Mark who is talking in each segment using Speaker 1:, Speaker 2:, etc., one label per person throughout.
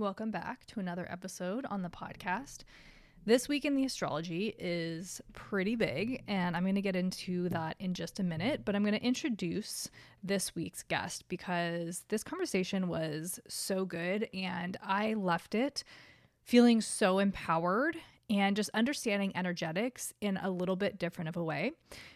Speaker 1: Welcome back to another episode on the podcast. This week in the astrology is pretty big, and I'm going to get into that in just a minute, but I'm going to introduce this week's guest because this conversation was so good and I left it feeling so empowered and just understanding energetics in a little bit different of a way.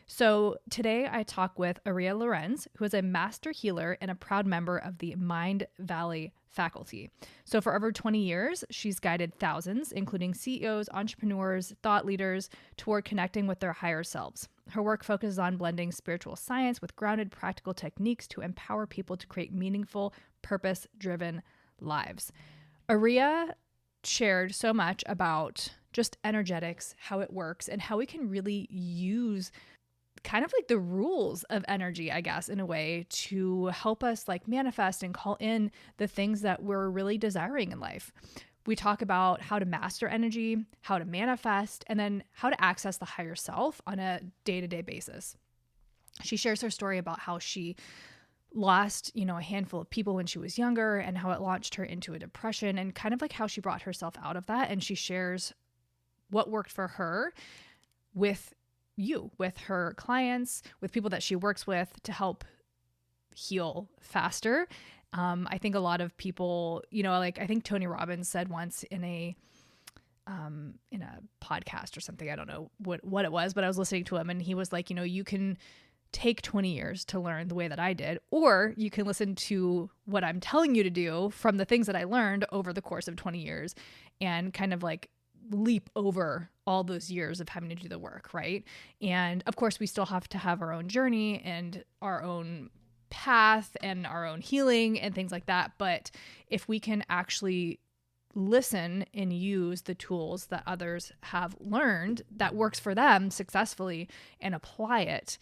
Speaker 1: So today I talk with Ariya Lorenzo, who is a master healer and a proud member of the Mind Valley faculty. So for over 20 years, she's guided thousands, including CEOs, entrepreneurs, thought leaders, toward connecting with their higher selves. Her work focuses on blending spiritual science with grounded practical techniques to empower people to create meaningful, purpose-driven lives. Ariya shared so much about just energetics, how it works, and how we can really use kind of like the rules of energy, I guess, in a way to help us like manifest and call in the things that we're really desiring in life. We talk about how to master energy, how to manifest, and then how to access the higher self on a day-to-day basis. She shares her story about how she lost, a handful of people when she was younger and how it launched her into a depression and kind of like how she brought herself out of that. And she shares what worked for her with her clients, with people that she works with to help heal faster. I think a lot of people, I think Tony Robbins said once in a podcast or something, I don't know what it was, but I was listening to him and he was like, you can take 20 years to learn the way that I did, or you can listen to what I'm telling you to do from the things that I learned over the course of 20 years and kind of like leap over all those years of having to do the work, right? And of course, we still have to have our own journey and our own path and our own healing and things like that. But if we can actually listen and use the tools that others have learned that works for them successfully and apply it,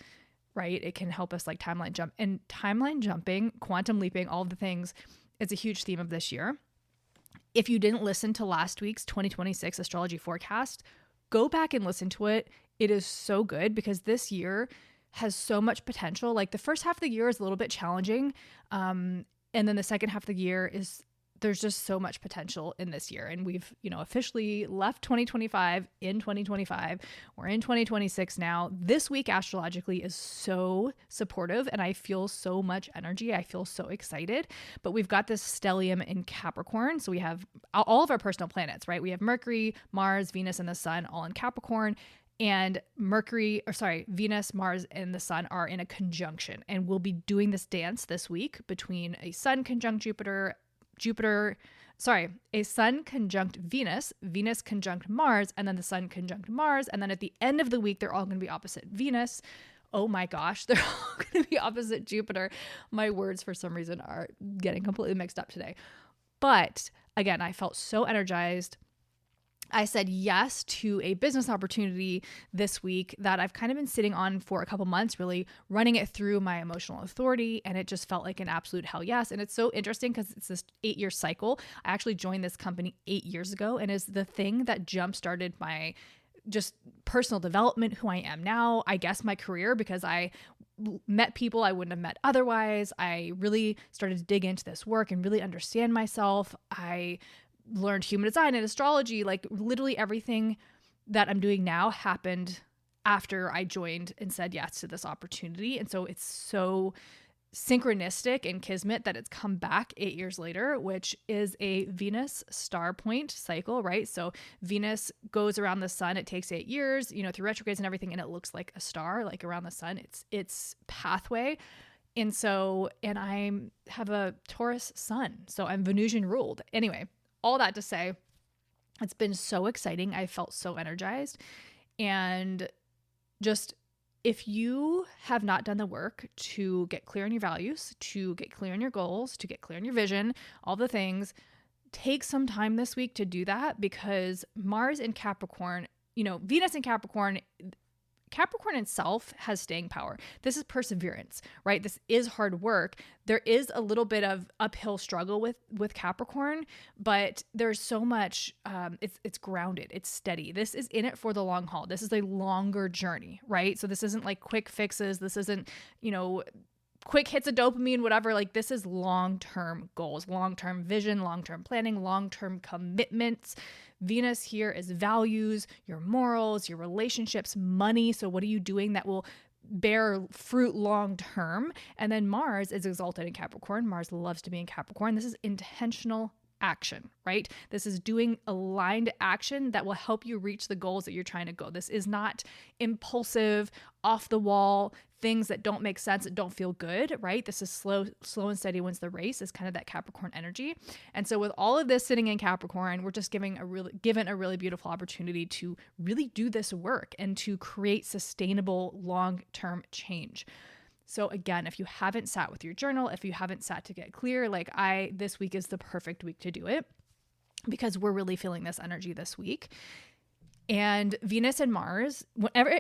Speaker 1: right? It can help us like timeline jump. And timeline jumping, quantum leaping, all of the things is a huge theme of this year. If you didn't listen to last week's 2026 astrology forecast, go back and listen to it. It is so good because this year has so much potential. Like the first half of the year is a little bit challenging. And then the second half of the year there's just so much potential in this year. And we've, officially left 2025 in 2025. We're in 2026 now. This week astrologically is so supportive and I feel so much energy. I feel so excited, but we've got this stellium in Capricorn. So we have all of our personal planets, right? We have Mercury, Mars, Venus, and the Sun all in Capricorn. And Venus, Mars, and the Sun are in a conjunction. And we'll be doing this dance this week between a Sun conjunct a Sun conjunct Venus, Venus conjunct Mars, and then the Sun conjunct Mars. And then at the end of the week, they're all going to be opposite Venus. Oh my gosh, they're all going to be opposite Jupiter. My words for some reason are getting completely mixed up today. But again, I felt so energized. I said yes to a business opportunity this week that I've kind of been sitting on for a couple months, really running it through my emotional authority. And it just felt like an absolute hell yes. And it's so interesting because it's this 8-year cycle. I actually joined this company 8 years ago and is the thing that jump-started my just personal development, who I am now, I guess my career, because I met people I wouldn't have met otherwise. I really started to dig into this work and really understand myself. I learned human design and astrology, like literally everything that I'm doing now happened after I joined and said yes to this opportunity. And so it's so synchronistic and kismet that it's come back 8 years later, which is a Venus star point cycle, right? So Venus goes around the sun. It takes 8 years, through retrogrades and everything. And it looks like a star, like around the sun, its pathway. And I have a Taurus sun. So I'm Venusian ruled. Anyway, all that to say, it's been so exciting. I felt so energized. And just if you have not done the work to get clear on your values, to get clear on your goals, to get clear on your vision, all the things, take some time this week to do that because Mars in Capricorn, Venus in Capricorn itself has staying power. This is perseverance, right? This is hard work. There is a little bit of uphill struggle with Capricorn, but there's so much, it's grounded, it's steady. This is in it for the long haul. This is a longer journey, right? So this isn't like quick fixes. This isn't, quick hits of dopamine, whatever. Like this is long-term goals, long-term vision, long-term planning, long-term commitments. Venus here is values, your morals, your relationships, money. So what are you doing that will bear fruit long term? And then Mars is exalted in Capricorn. Mars loves to be in Capricorn. This is intentional action, right? This is doing aligned action that will help you reach the goals that you're trying to go. This is not impulsive, off the wall, things that don't make sense, that don't feel good, right? This is slow and steady wins the race, is kind of that Capricorn energy. And so with all of this sitting in Capricorn, we're just given a really beautiful opportunity to really do this work and to create sustainable long-term change. So again, if you haven't sat with your journal, if you haven't sat to get clear, this week is the perfect week to do it because we're really feeling this energy this week. And Venus and Mars,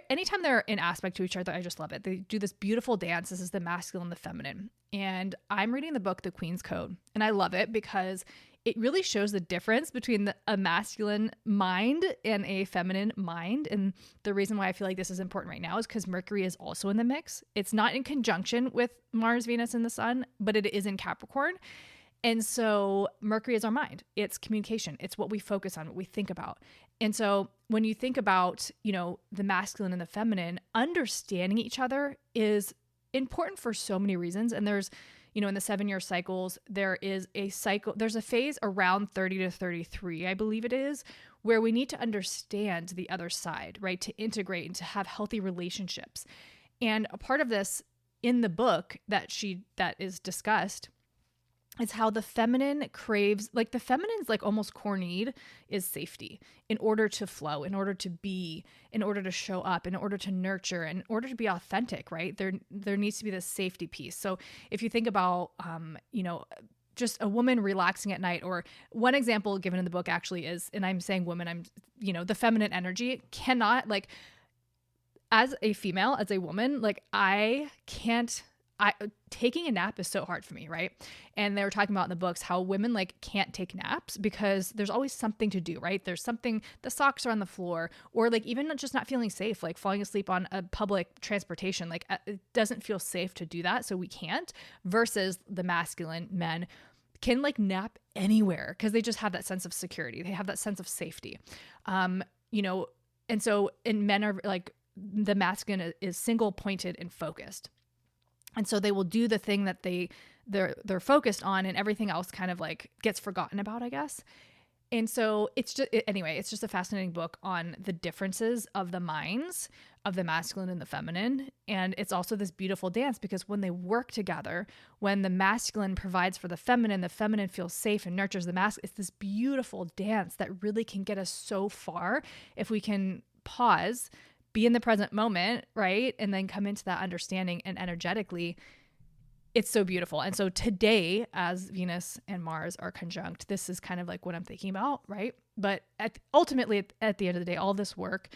Speaker 1: anytime they're in aspect to each other, I just love it. They do this beautiful dance. This is the masculine and the feminine. And I'm reading the book, The Queen's Code, and I love it because it really shows the difference between a masculine mind and a feminine mind. And the reason why I feel like this is important right now is because Mercury is also in the mix. It's not in conjunction with Mars, Venus, and the Sun, but it is in Capricorn. And so Mercury is our mind. It's communication. It's what we focus on, what we think about. And so when you think about, the masculine and the feminine, understanding each other is important for so many reasons. And there's, in the 7-year cycles, there's a phase around 30 to 33, I believe it is, where we need to understand the other side, right? To integrate and to have healthy relationships. And a part of this in the book that is discussed is how the feminine craves, the feminine's almost core need is safety in order to flow, in order to be, in order to show up, in order to nurture, in order to be authentic, right? There needs to be this safety piece. So if you think about, just a woman relaxing at night, or one example given in the book actually is, and I'm saying woman, the feminine energy cannot, as a female, as a woman, taking a nap is so hard for me, right? And they were talking about in the books how women can't take naps because there's always something to do, right? There's something, the socks are on the floor, or even just not feeling safe, falling asleep on a public transportation. It doesn't feel safe to do that, so we can't. Versus the masculine men can nap anywhere because they just have that sense of security. They have that sense of safety. And men are the masculine is single pointed and focused. And so they will do the thing that they're focused on, and everything else kind of gets forgotten about, I guess. And so it's just a fascinating book on the differences of the minds of the masculine and the feminine. And it's also this beautiful dance because when they work together, when the masculine provides for the feminine feels safe and nurtures the masculine. It's this beautiful dance that really can get us so far if we can pause, be in the present moment, right? And then come into that understanding, and energetically, it's so beautiful. And so today, as Venus and Mars are conjunct, this is kind of what I'm thinking about, right? But ultimately, at the end of the day, all this work,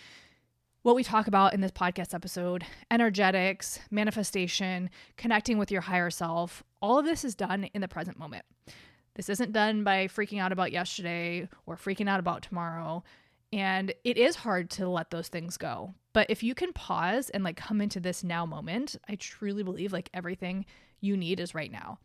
Speaker 1: what we talk about in this podcast episode, energetics, manifestation, connecting with your higher self, all of this is done in the present moment. This isn't done by freaking out about yesterday or freaking out about tomorrow. And it is hard to let those things go. But if you can pause and come into this now moment, I truly believe everything you need is right now.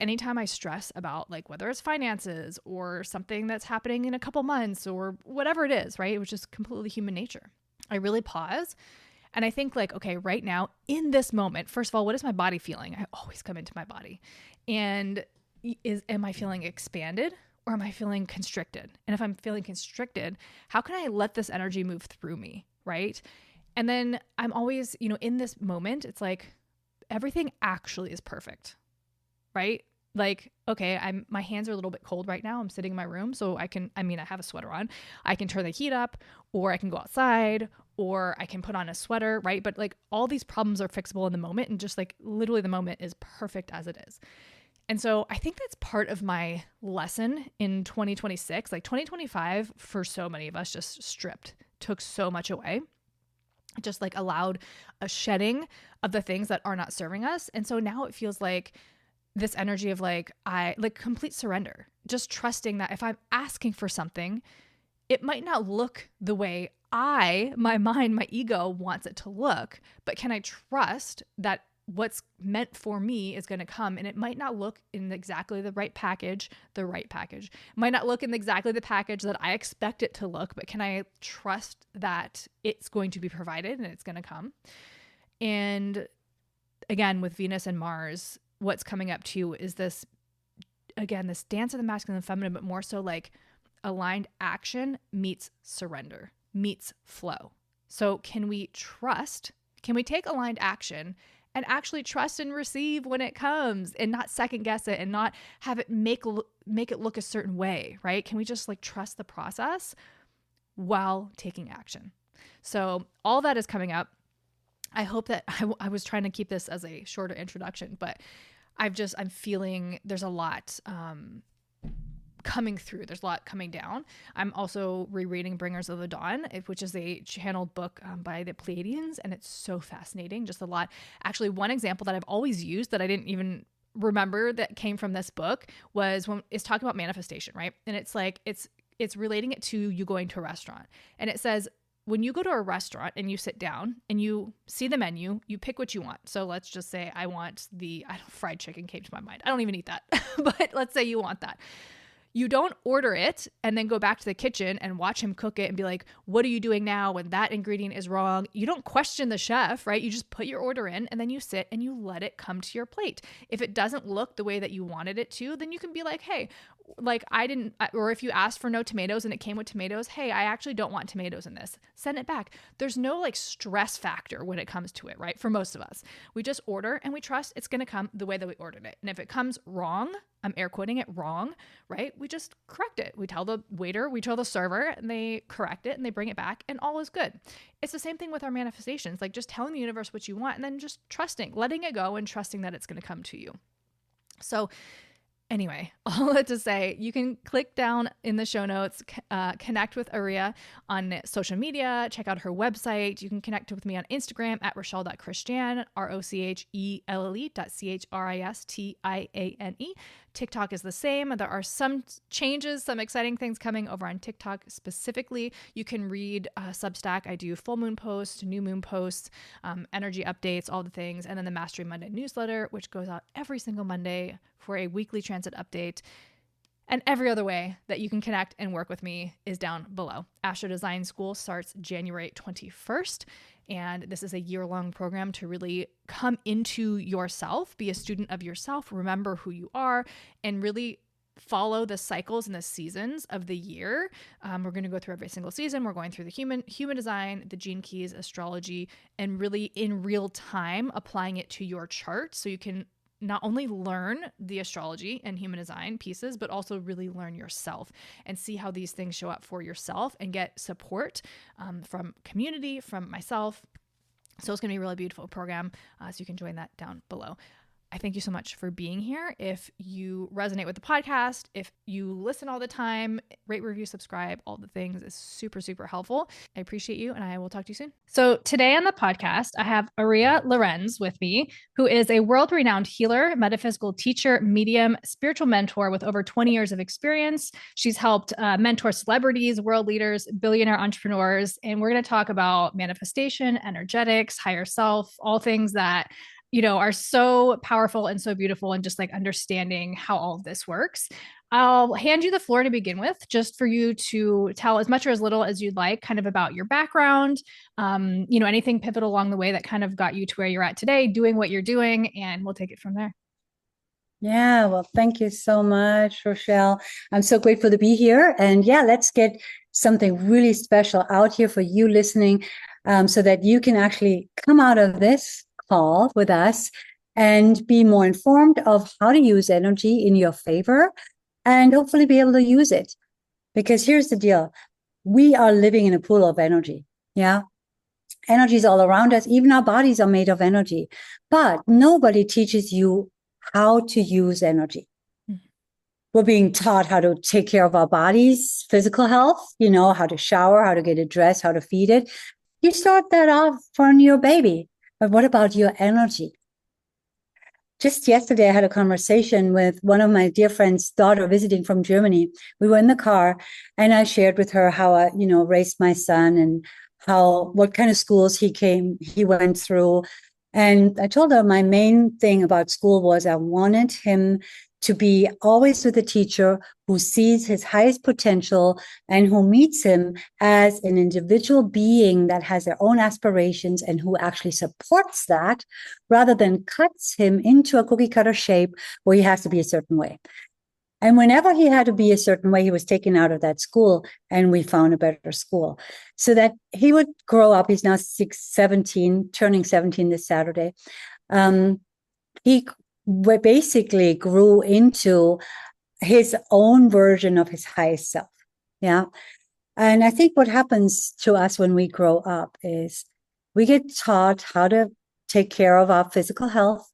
Speaker 1: Anytime I stress about whether it's finances or something that's happening in a couple months or whatever it is, right? Which is completely human nature. I really pause and I think okay, right now in this moment, first of all, what is my body feeling? I always come into my body. And am I feeling expanded? Or am I feeling constricted? And if I'm feeling constricted, how can I let this energy move through me, right? And then I'm always, in this moment, it's everything actually is perfect, right? Okay, my hands are a little bit cold right now. I'm sitting in my room, so I have a sweater on. I can turn the heat up, or I can go outside, or I can put on a sweater, right? But all these problems are fixable in the moment, and just literally the moment is perfect as it is. And so I think that's part of my lesson in 2026. 2025 for so many of us just took so much away. It just allowed a shedding of the things that are not serving us. And so now it feels this energy of complete surrender, just trusting that if I'm asking for something, it might not look the way my mind, my ego wants it to look, but can I trust that what's meant for me is going to come, and it might not look in exactly the right package. It might not look in exactly the package that I expect it to look, but can I trust that it's going to be provided and it's going to come? And again, with Venus and Mars, what's coming up too is this, again, this dance of the masculine and feminine, but more so like aligned action meets surrender, meets flow. So can we take aligned action and actually trust and receive when it comes, and not second guess it and not have it make it look a certain way, right? Can we just like trust the process while taking action? So all that is coming up. I hope that I was trying to keep this as a shorter introduction, but I'm feeling there's a lot coming through. There's a lot coming down. I'm also rereading Bringers of the Dawn, which is a channeled book by the Pleiadians, and it's so fascinating. Just a lot. Actually, one example that I've always used that I didn't even remember that came from this book was when it's talking about manifestation, right? And it's like it's relating it to you going to a restaurant, and it says, when you go to a restaurant and you sit down and you see the menu, you pick what you want. So let's just say I want fried chicken came to my mind. I don't even eat that, but let's say you want that. You don't order it and then go back to the kitchen and watch him cook it and be like, what are you doing now when that ingredient is wrong? You don't question the chef, right? You just put your order in and then you sit and you let it come to your plate. If it doesn't look the way that you wanted it to, then you can be like, hey, like or if you asked for no tomatoes and it came with tomatoes, hey, I actually don't want tomatoes in this. Send it back. There's no like stress factor when it comes to it, right? For most of us, we just order and we trust it's going to come the way that we ordered it. And if it comes wrong, I'm air quoting it wrong, right? We just correct it. We tell the waiter, we tell the server, and they correct it and they bring it back and all is good. It's the same thing with our manifestations, like just telling the universe what you want and then just trusting, letting it go and trusting that it's going to come to you. So anyway, all that to say, you can click down in the show notes, connect with Ariya on social media, check out her website. You can connect with me on Instagram at Rochelle.Christiane, ROCHELLE.CHRISTIANE. TikTok is the same. There are some changes, some exciting things coming over on TikTok specifically. You can read Substack. I do full moon posts, new moon posts, energy updates, all the things. And then the Mastery Monday newsletter, which goes out every single Monday for a weekly transit update. And every other way that you can connect and work with me is down below. Astro Design School starts January 21st. And this is a year-long program to really come into yourself, be a student of yourself, remember who you are, and really follow the cycles and the seasons of the year. We're going to go through every single season. We're going through the human design, the gene keys, astrology, and really in real time applying it to your chart so you can not only learn the astrology and human design pieces, but also really learn yourself and see how these things show up for yourself and get support from community, from myself. So it's going to be a really beautiful program. So you can join that down below. I thank you so much for being here. If you resonate with the podcast, if you listen all the time, rate, review, subscribe, all the things is super, super helpful. I appreciate you and I will talk to you soon. So today on the podcast, I have Ariya Lorenzo with me, who is a world-renowned healer, metaphysical teacher, medium, spiritual mentor with over 20 years of experience. She's helped mentor celebrities, world leaders, billionaire entrepreneurs, and we're going to talk about manifestation, energetics, higher self, all things that are so powerful and so beautiful, and just like understanding how all of this works. I'll hand you the floor to begin with, just for you to tell as much or as little as you'd like, kind of about your background, anything pivotal along the way that kind of got you to where you're at today, doing what you're doing, and we'll take it from there.
Speaker 2: Yeah, well, thank you so much, Rochelle. I'm so grateful to be here. And yeah, let's get something really special out here for you listening, so that you can actually come out of this call with us and be more informed of how to use energy in your favor and hopefully be able to use it. Because here's the deal. We are living in a pool of energy. Yeah. Energy is all around us. Even our bodies are made of energy, but nobody teaches you how to use energy. We're being taught how to take care of our bodies, physical health, how to shower, how to get it dressed, how to feed it. You start that off from your baby. But what about your energy? Just yesterday, I had a conversation with one of my dear friend's daughter visiting from Germany. We were in the car and I shared with her how I, raised my son and what kind of schools he went through. And I told her my main thing about school was I wanted him to be always with a teacher who sees his highest potential and who meets him as an individual being that has their own aspirations and who actually supports that rather than cuts him into a cookie cutter shape where he has to be a certain way. And whenever he had to be a certain way, he was taken out of that school and we found a better school so that he would grow up. He's now 17, turning 17 this Saturday. He basically grew into his own version of his highest self. Yeah. And I think what happens to us when we grow up is we get taught how to take care of our physical health,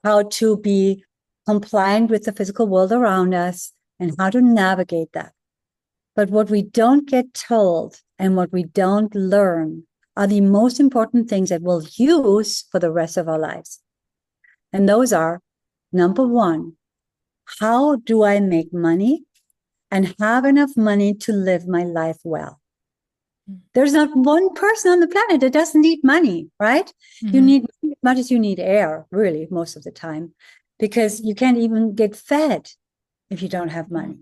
Speaker 2: how to be compliant with the physical world around us, and how to navigate that. But what we don't get told and what we don't learn are the most important things that we'll use for the rest of our lives. And those are, number one, how do I make money and have enough money to live my life well? There's not one person on the planet that doesn't need money, right? You need as much as you need air, really, most of the time, because you can't even get fed if you don't have money.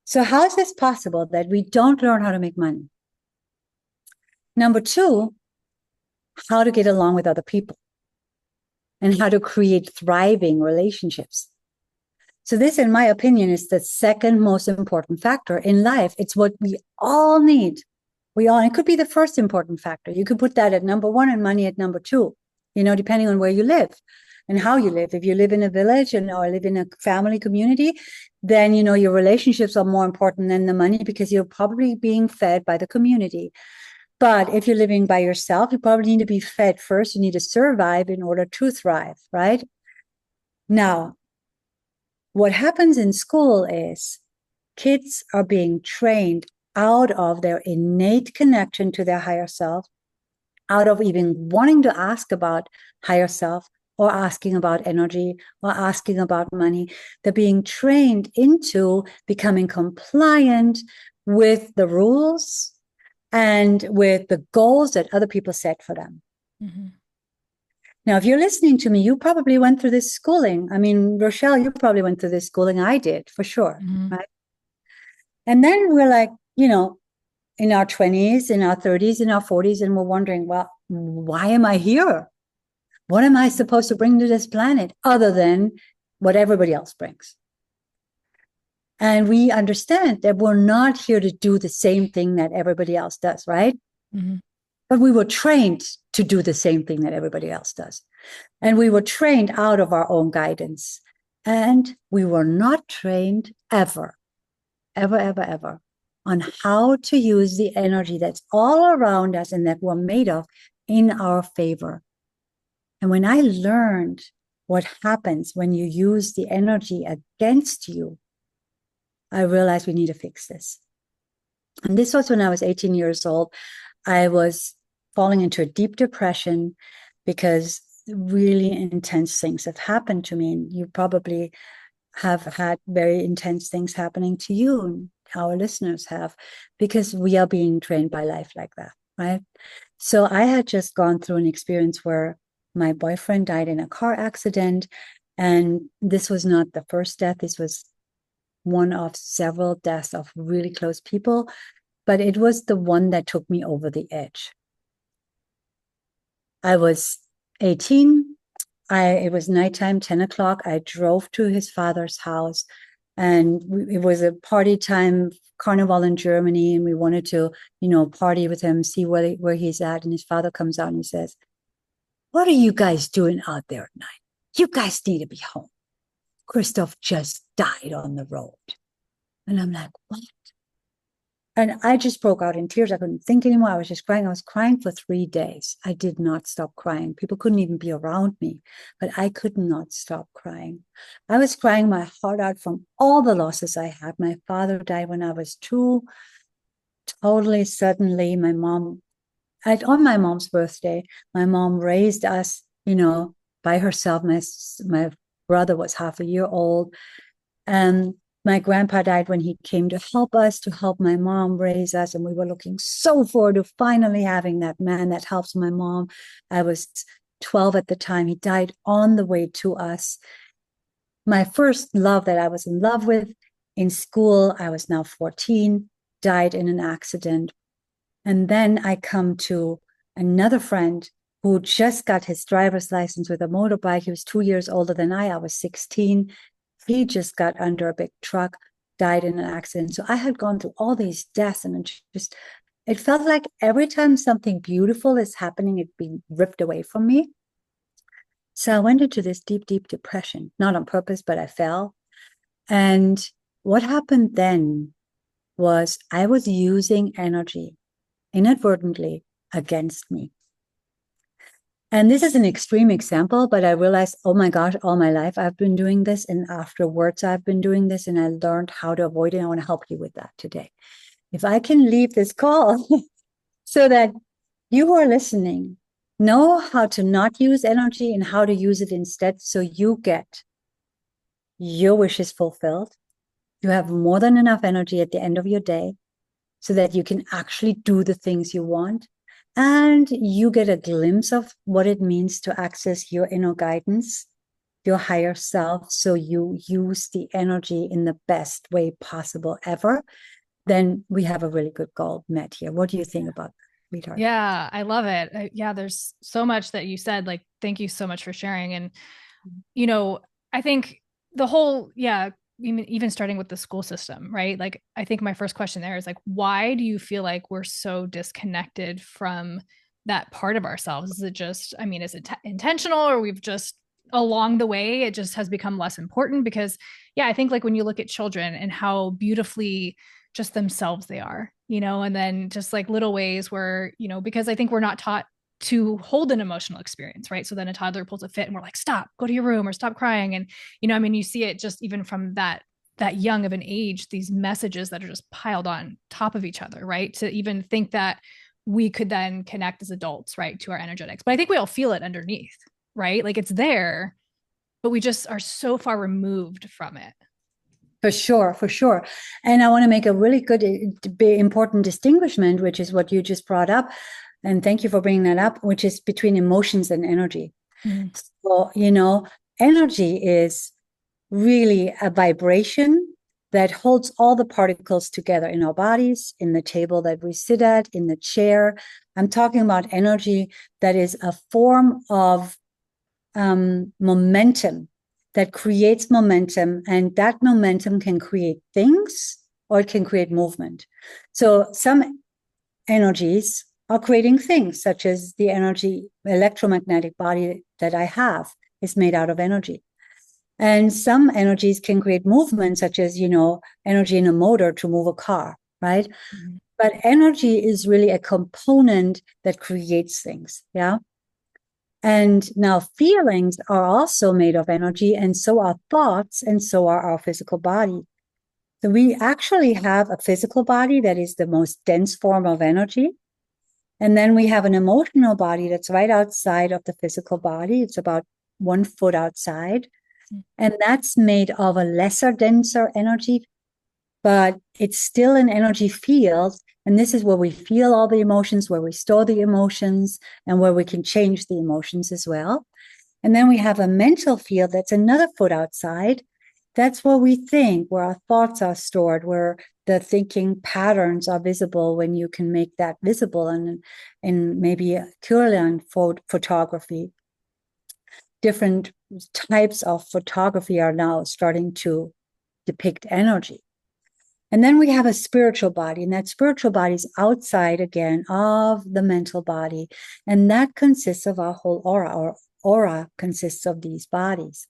Speaker 2: So how is this possible that we don't learn how to make money? Number two, how to get along with other people and how to create thriving relationships. So this, in my opinion, is the second most important factor in life. It's what we all need. It could be the first important factor. You could put that at number one and money at number two, depending on where you live and how you live. If you live in a village or live in a family community, then, your relationships are more important than the money because you're probably being fed by the community. But if you're living by yourself, you probably need to be fed first. You need to survive in order to thrive, right? Now, what happens in school is kids are being trained out of their innate connection to their higher self, out of even wanting to ask about higher self or asking about energy or asking about money. They're being trained into becoming compliant with the rules and with the goals that other people set for them. Mm-hmm. Now, if you're listening to me, you probably went through this schooling. I mean, Rochelle, you probably went through this schooling. I did, for sure, right? And then we're like, in our 20s, in our 30s, in our 40s, and we're wondering, well, why am I here? What am I supposed to bring to this planet other than what everybody else brings? And we understand that we're not here to do the same thing that everybody else does, right? Mm-hmm. But we were trained to do the same thing that everybody else does. And we were trained out of our own guidance. And we were not trained ever on how to use the energy that's all around us and that we're made of in our favor. And when I learned what happens when you use the energy against you, I realized we need to fix this. And this was when I was 18 years old. I was falling into a deep depression because really intense things have happened to me. And you probably have had very intense things happening to you, and our listeners have, because we are being trained by life like that, right? So I had just gone through an experience where my boyfriend died in a car accident. And this was not the first death. This was one of several deaths of really close people, but it was the one that took me over the edge. I was 18. It was nighttime, 10 o'clock. I drove to his father's house, and it was a party time carnival in Germany. And we wanted to, party with him, see where he's at. And his father comes out and he says, "What are you guys doing out there at night? You guys need to be home. Christoph just died on the road." And I'm like, what? And I just broke out in tears. I couldn't think anymore. I was just crying. I was crying for 3 days. I did not stop crying. People couldn't even be around me, but I could not stop crying. I was crying my heart out from all the losses I had. My father died when I was 2. Totally suddenly, on my mom's birthday, my mom raised us, by herself. My brother was half a year old. And my grandpa died when he came to help my mom raise us. And we were looking so forward to finally having that man that helps my mom. I was 12 at the time. He died on the way to us. My first love that I was in love with in school, I was now 14, died in an accident. And then I come to another friend who just got his driver's license with a motorbike. He was 2 years older than I was 16. He just got under a big truck, died in an accident. So I had gone through all these deaths, and it felt like every time something beautiful is happening, it's being ripped away from me. So I went into this deep, deep depression, not on purpose, but I fell. And what happened then was I was using energy inadvertently against me. And this is an extreme example, but I realized, oh my gosh, all my life I've been doing this. And afterwards I've been doing this, and I learned how to avoid it. I want to help you with that today. If I can leave this call so that you who are listening know how to not use energy and how to use it instead, so you get your wishes fulfilled. You have more than enough energy at the end of your day so that you can actually do the things you want. And you get a glimpse of what it means to access your inner guidance, your higher self. So you use the energy in the best way possible ever. Then we have a really good goal met here. What do you think about that, sweetheart?
Speaker 1: Yeah, I love it. Yeah, there's so much that you said. Like, thank you so much for sharing. And, I think the whole, yeah, even starting with the school system, right? Like, I think my first question there is like, why do you feel like we're so disconnected from that part of ourselves? Is it just, is it intentional, or we've just along the way, it just has become less important? Because, yeah, I think like when you look at children and how beautifully just themselves they are, and then just like little ways where, because I think we're not taught to hold an emotional experience, right? So then a toddler pulls a fit and we're like, stop, go to your room, or stop crying. And, you see it just even from that young of an age, these messages that are just piled on top of each other, right? To even think that we could then connect as adults, right, to our energetics. But I think we all feel it underneath, right? Like it's there, but we just are so far removed from it.
Speaker 2: For sure, for sure. And I want to make a really good, important distinguishment, which is what you just brought up. And thank you for bringing that up, which is between emotions and energy. Mm-hmm. So, energy is really a vibration that holds all the particles together in our bodies, in the table that we sit at, in the chair. I'm talking about energy that is a form of momentum that creates momentum, and that momentum can create things or it can create movement. So some energies are creating things, such as the electromagnetic body that I have is made out of energy. And some energies can create movement, such as, energy in a motor to move a car, right? Mm-hmm. But energy is really a component that creates things, yeah? And now feelings are also made of energy, and so are thoughts, and so are our physical body. So we actually have a physical body that is the most dense form of energy. And then we have an emotional body that's right outside of the physical body. It's about 1 foot outside. And that's made of a lesser, denser energy, but it's still an energy field. And this is where we feel all the emotions, where we store the emotions, and where we can change the emotions as well. And then we have a mental field that's another foot outside. That's where we think, where our thoughts are stored, where the thinking patterns are visible, when you can make that visible in maybe Kirlian photography. Different types of photography are now starting to depict energy. And then we have a spiritual body, and that spiritual body is outside again of the mental body. And that consists of our whole aura. Our aura consists of these bodies.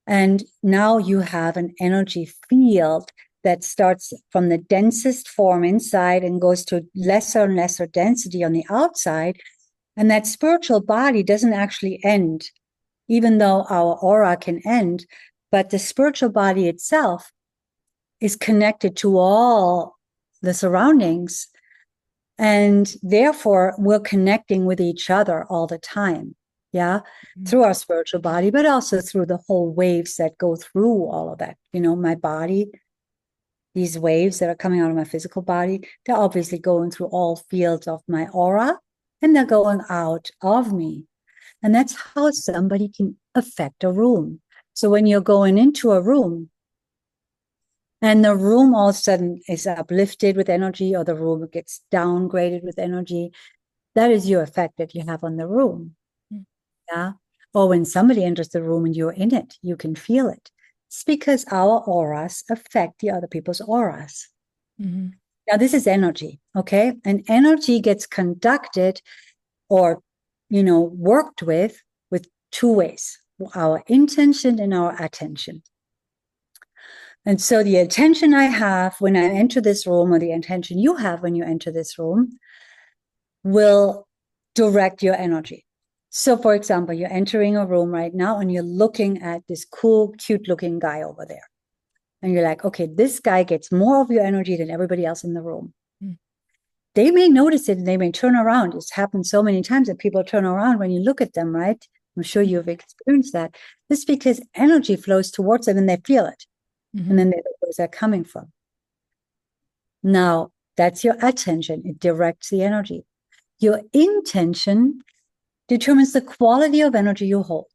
Speaker 2: And now you have an energy field that starts from the densest form inside and goes to lesser and lesser density on the outside. And that spiritual body doesn't actually end, even though our aura can end. But the spiritual body itself is connected to all the surroundings, and therefore we're connecting with each other all the time, yeah, through our spiritual body, but also through the whole waves that go through all of that. My body, these waves that are coming out of my physical body, they're obviously going through all fields of my aura, and they're going out of me. And that's how somebody can affect a room. So when you're going into a room and the room all of a sudden is uplifted with energy, or the room gets downgraded with energy, that is your effect that you have on the room. Yeah. Or when somebody enters the room and you're in it, you can feel it. It's because our auras affect the other people's auras. Now, this is energy, okay? And energy gets conducted or, worked with two ways, our intention and our attention. And so the attention I have when I enter this room, or the intention you have when you enter this room, will direct your energy. So, for example, you're entering a room right now and you're looking at this cool, cute looking guy over there. And you're like, okay, this guy gets more of your energy than everybody else in the room. They may notice it and they may turn around. It's happened so many times that people turn around when you look at them, right? I'm sure you've experienced that. This is because energy flows towards them and they feel it. And then they know where's that coming from. Now, that's your attention. It directs the energy. Your intention determines the quality of energy you hold.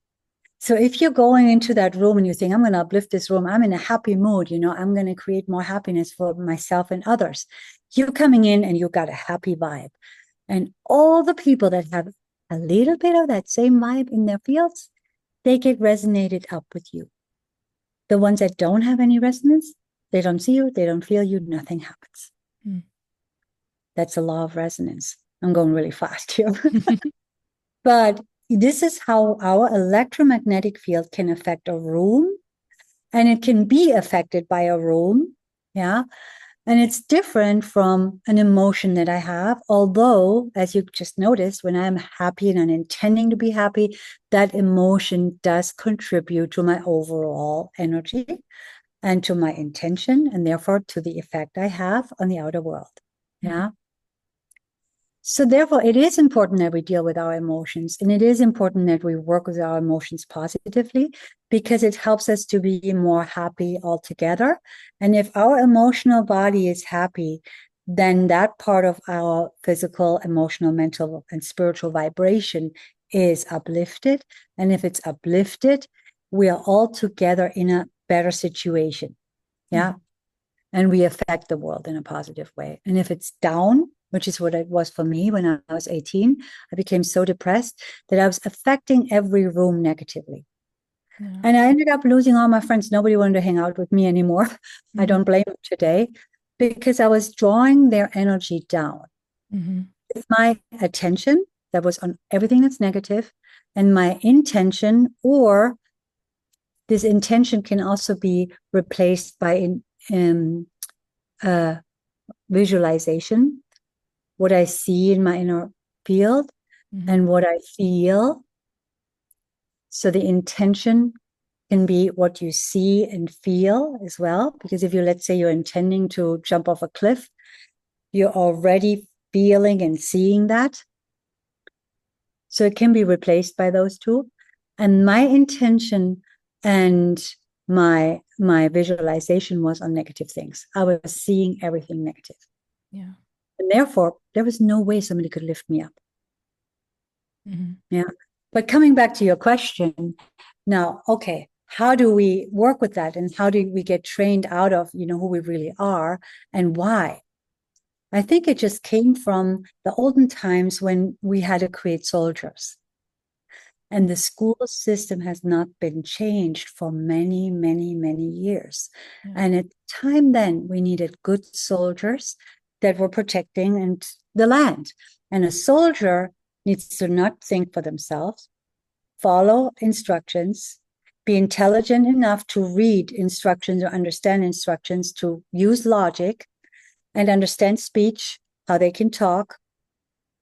Speaker 2: So if you're going into that room and you think, I'm going to uplift this room, I'm in a happy mood, I'm going to create more happiness for myself and others. You're coming in and you've got a happy vibe. And all the people that have a little bit of that same vibe in their fields, they get resonated up with you. The ones that don't have any resonance, they don't see you, they don't feel you, nothing happens. That's a law of resonance. I'm going really fast here. But this is how our electromagnetic field can affect a room, and it can be affected by a room. Yeah. And it's different from an emotion that I have. Although, as you just noticed, when I'm happy and I'm intending to be happy, that emotion does contribute to my overall energy and to my intention, and therefore to the effect I have on the outer world. Yeah. So therefore, it is important that we deal with our emotions, and it is important that we work with our emotions positively, because it helps us to be more happy altogether. And if our emotional body is happy, then that part of our physical, emotional, mental, and spiritual vibration is uplifted. And if it's uplifted, we are all together in a better situation. Yeah. And we affect the world in a positive way. And if it's down, which is what it was for me when I was 18, I became so depressed that I was affecting every room negatively. And I ended up losing all my friends. Nobody wanted to hang out with me anymore. I don't blame them today, because I was drawing their energy down. With my attention that was on everything that's negative, and my intention, or this intention can also be replaced by visualization, what I see in my inner field and what I feel. So the intention can be what you see and feel as well. Because if let's say you're intending to jump off a cliff, you're already feeling and seeing that. So it can be replaced by those two. And my intention and my visualization was on negative things. I was seeing everything negative.
Speaker 1: Yeah.
Speaker 2: And therefore, there was no way somebody could lift me up. Yeah. But coming back to your question, now, okay, how do we work with that? And how do we get trained out of, who we really are and why? I think it just came from the olden times when we had to create soldiers. And the school system has not been changed for many, many, many years. And at the time then, we needed good soldiers that were protecting the land. And a soldier needs to not think for themselves, follow instructions, be intelligent enough to read instructions or understand instructions, to use logic and understand speech, how they can talk.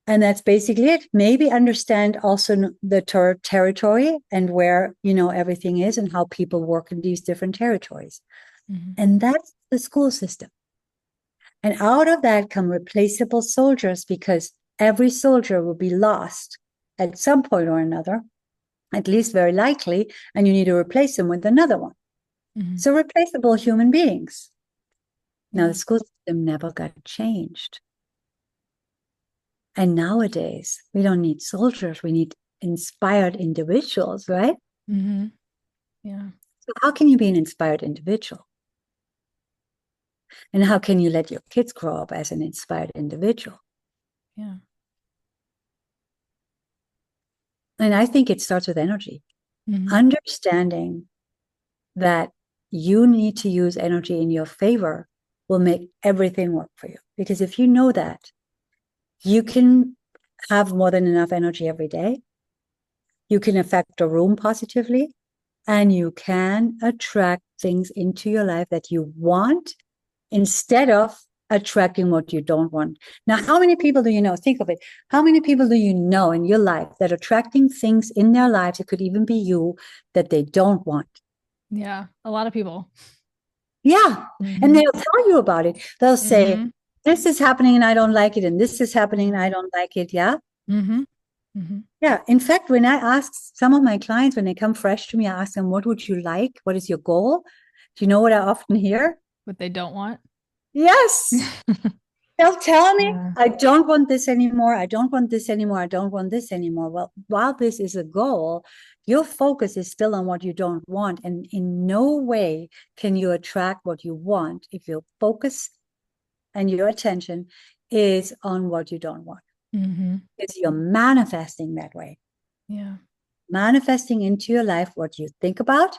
Speaker 2: And that's basically it. Maybe understand also the territory and where, everything is and how people work in these different territories. And that's the school system. And out of that come replaceable soldiers, because every soldier will be lost at some point or another, at least very likely, and you need to replace them with another one. So replaceable human beings. Now, the school system never got changed. And nowadays, we don't need soldiers. We need inspired individuals, right?
Speaker 1: Mm-hmm. Yeah.
Speaker 2: So how can you be an inspired individual? And how can you let your kids grow up as an inspired individual?
Speaker 1: Yeah.
Speaker 2: And I think it starts with energy.
Speaker 1: Mm-hmm.
Speaker 2: Understanding that you need to use energy in your favor will make everything work for you. Because if you know that, you can have more than enough energy every day. You can affect a room positively, and you can attract things into your life that you want instead of attracting what you don't want. Now, how many people do you know? Think of it. How many people do you know in your life that are attracting things in their lives, it could even be you, that they don't want?
Speaker 1: Yeah. A lot of people.
Speaker 2: Yeah.
Speaker 1: Mm-hmm.
Speaker 2: And they'll tell you about it. They'll say,
Speaker 1: Mm-hmm.
Speaker 2: this is happening and I don't like it. And this is happening and I don't like it. Yeah.
Speaker 1: Mm-hmm. Mm-hmm.
Speaker 2: Yeah. In fact, when I ask some of my clients, when they come fresh to me, I ask them, what would you like? What is your goal? Do you know what I often hear?
Speaker 1: What they don't want.
Speaker 2: Yes. They'll tell me,
Speaker 1: Yeah.
Speaker 2: I don't want this anymore. I don't want this anymore. I don't want this anymore. Well, while this is a goal, your focus is still on what you don't want. And in no way can you attract what you want if your focus and your attention is on what you don't want.
Speaker 1: Mm-hmm.
Speaker 2: Because you're manifesting that way.
Speaker 1: Yeah.
Speaker 2: Manifesting into your life what you think about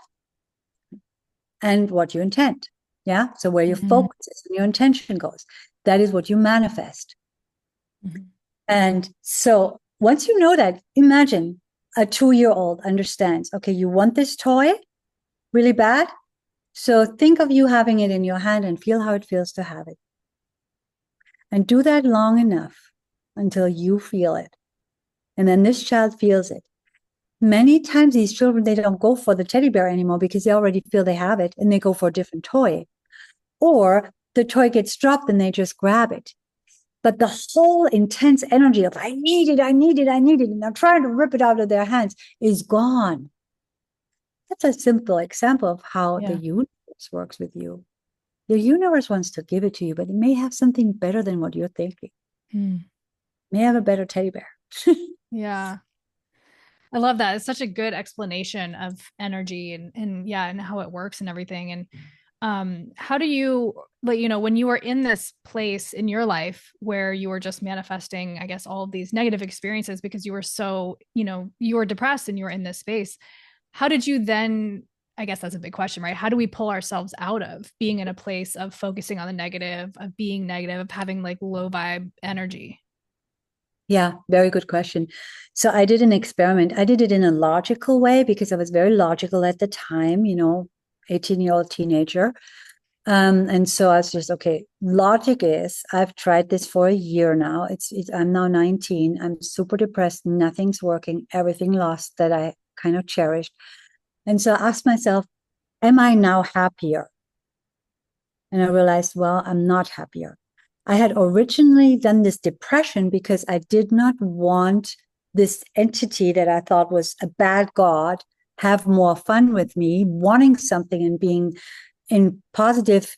Speaker 2: and what you intend. Yeah. So where your
Speaker 1: Mm-hmm.
Speaker 2: focus is and your intention goes, that is what you manifest.
Speaker 1: Mm-hmm.
Speaker 2: And so once you know that, imagine a 2-year-old understands, okay, you want this toy really bad. So think of you having it in your hand and feel how it feels to have it. And do that long enough until you feel it. And then this child feels it. Many times these children, they don't go for the teddy bear anymore because they already feel they have it and they go for a different toy. Or the toy gets dropped and they just grab it. But the whole intense energy of, I need it, I need it, I need it, and they're trying to rip it out of their hands is gone. That's a simple example of how the universe works with you. The universe wants to give it to you, but it may have something better than what you're thinking.
Speaker 1: Mm.
Speaker 2: May have a better teddy bear.
Speaker 1: Yeah. I love that. It's such a good explanation of energy and yeah, and how it works and everything. And how do you, like, when you were in this place in your life where you were just manifesting, I guess, all of these negative experiences because you were so, you were depressed and you were in this space. How did you then, I guess that's a big question, right? How do we pull ourselves out of being in a place of focusing on the negative, of being negative, of having like low vibe energy?
Speaker 2: Yeah, very good question. So I did an experiment. I did it in a logical way because I was very logical at the time, 18-year-old teenager. And so I was just, okay, logic is, I've tried this for a year now. I'm now 19. I'm super depressed. Nothing's working. Everything lost that I kind of cherished. And so I asked myself, am I now happier? And I realized, well, I'm not happier. I had originally done this depression because I did not want this entity that I thought was a bad God have more fun with me, wanting something and being in positive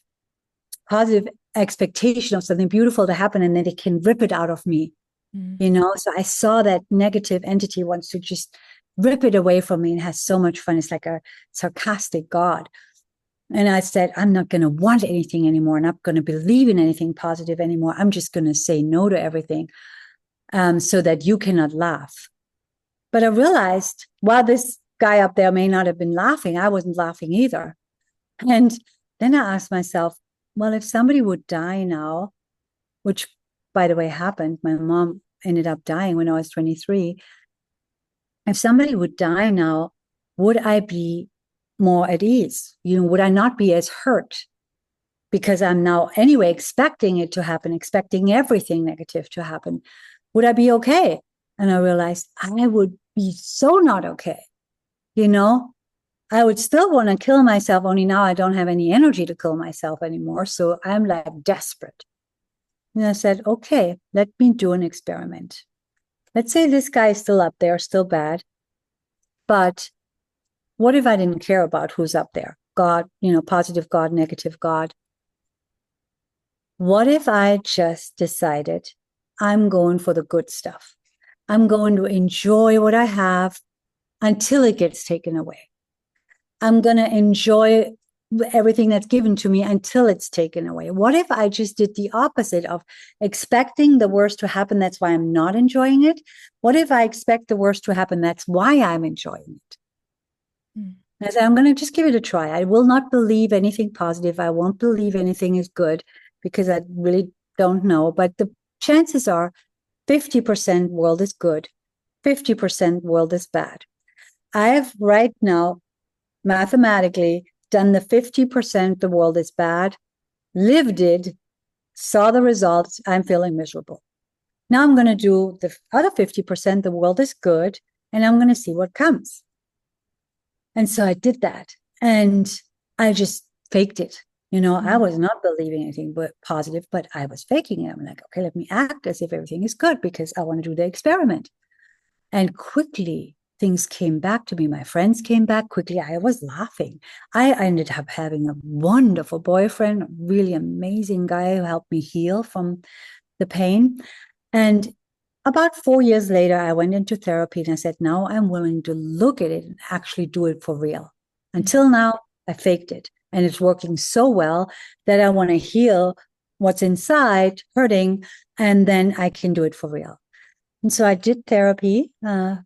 Speaker 2: expectation of something beautiful to happen, and then it can rip it out of me. So I saw that negative entity wants to just rip it away from me and has so much fun. It's like a sarcastic God. And I said, I'm not going to want anything anymore. I'm not going to believe in anything positive anymore. I'm just going to say no to everything, so that you cannot laugh. But I realized, while this guy up there may not have been laughing, I wasn't laughing either. And then I asked myself, well, if somebody would die now, which, by the way, happened, my mom ended up dying when I was 23. If somebody would die now, would I be more at ease? Would I not be as hurt? Because I'm now anyway expecting it to happen, expecting everything negative to happen. Would I be okay? And I realized I would be so not okay. I would still want to kill myself, only now I don't have any energy to kill myself anymore. So I'm like desperate. And I said, okay, let me do an experiment. Let's say this guy is still up there, still bad. But what if I didn't care about who's up there? God, positive God, negative God. What if I just decided I'm going for the good stuff? I'm going to enjoy what I have until it gets taken away. I'm going to enjoy everything that's given to me until it's taken away. What if I just did the opposite of expecting the worst to happen? That's why I'm not enjoying it. What if I expect the worst to happen? That's why I'm enjoying it. I said, I'm going to just give it a try. I will not believe anything positive. I won't believe anything is good because I really don't know. But the chances are 50% world is good, 50% world is bad. I have right now mathematically done the 50% the world is bad, lived it, saw the results. I'm feeling miserable. Now I'm going to do the other 50% the world is good, and I'm going to see what comes. And so I did that, and I just faked it. I was not believing anything but positive, but I was faking it. I'm like, okay, let me act as if everything is good because I want to do the experiment. And quickly things came back to me. My friends came back quickly. I was laughing. I ended up having a wonderful boyfriend, a really amazing guy who helped me heal from the pain. And about 4 years later, I went into therapy and I said, now I'm willing to look at it and actually do it for real. Until now, I faked it. And it's working so well that I want to heal what's inside hurting, and then I can do it for real. And so I did therapy, and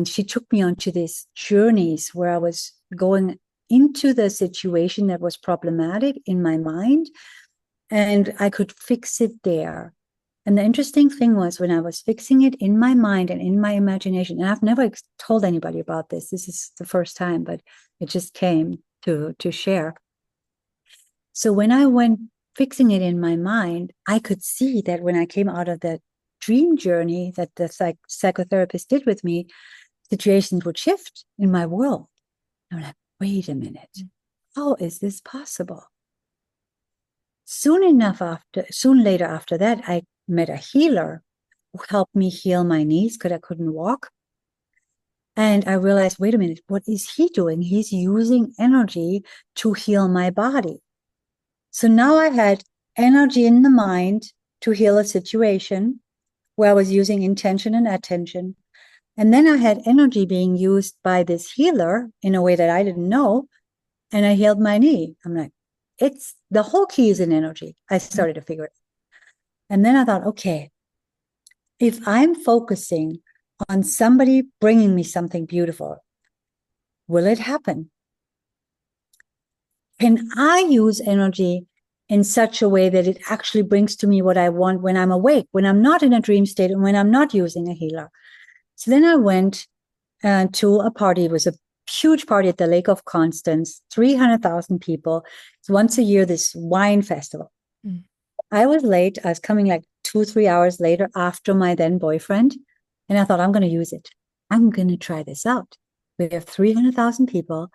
Speaker 2: she took me onto these journeys where I was going into the situation that was problematic in my mind, and I could fix it there. And the interesting thing was when I was fixing it in my mind and in my imagination, and I've never told anybody about this. This is the first time, but it just came to share. So when I went fixing it in my mind, I could see that when I came out of the dream journey that the psychotherapist did with me, situations would shift in my world. I'm like, wait a minute, how is this possible? Soon later after that, I met a healer who helped me heal my knees because I couldn't walk. And I realized, wait a minute, what is he doing? He's using energy to heal my body. So now I had energy in the mind to heal a situation where I was using intention and attention. And then I had energy being used by this healer in a way that I didn't know. And I healed my knee. I'm like, it's the whole key is in energy. I started to figure it out. And then I thought, okay, if I'm focusing on somebody bringing me something beautiful, will it happen? Can I use energy in such a way that it actually brings to me what I want when I'm awake, when I'm not in a dream state, and when I'm not using a healer? So then I went to a party. It was a huge party at the Lake of Constance, 300,000 people. It's once a year, this wine festival. I was late. I was coming like 2-3 hours later after my then boyfriend. And I thought, I'm going to use it. I'm going to try this out. We have 300,000 people.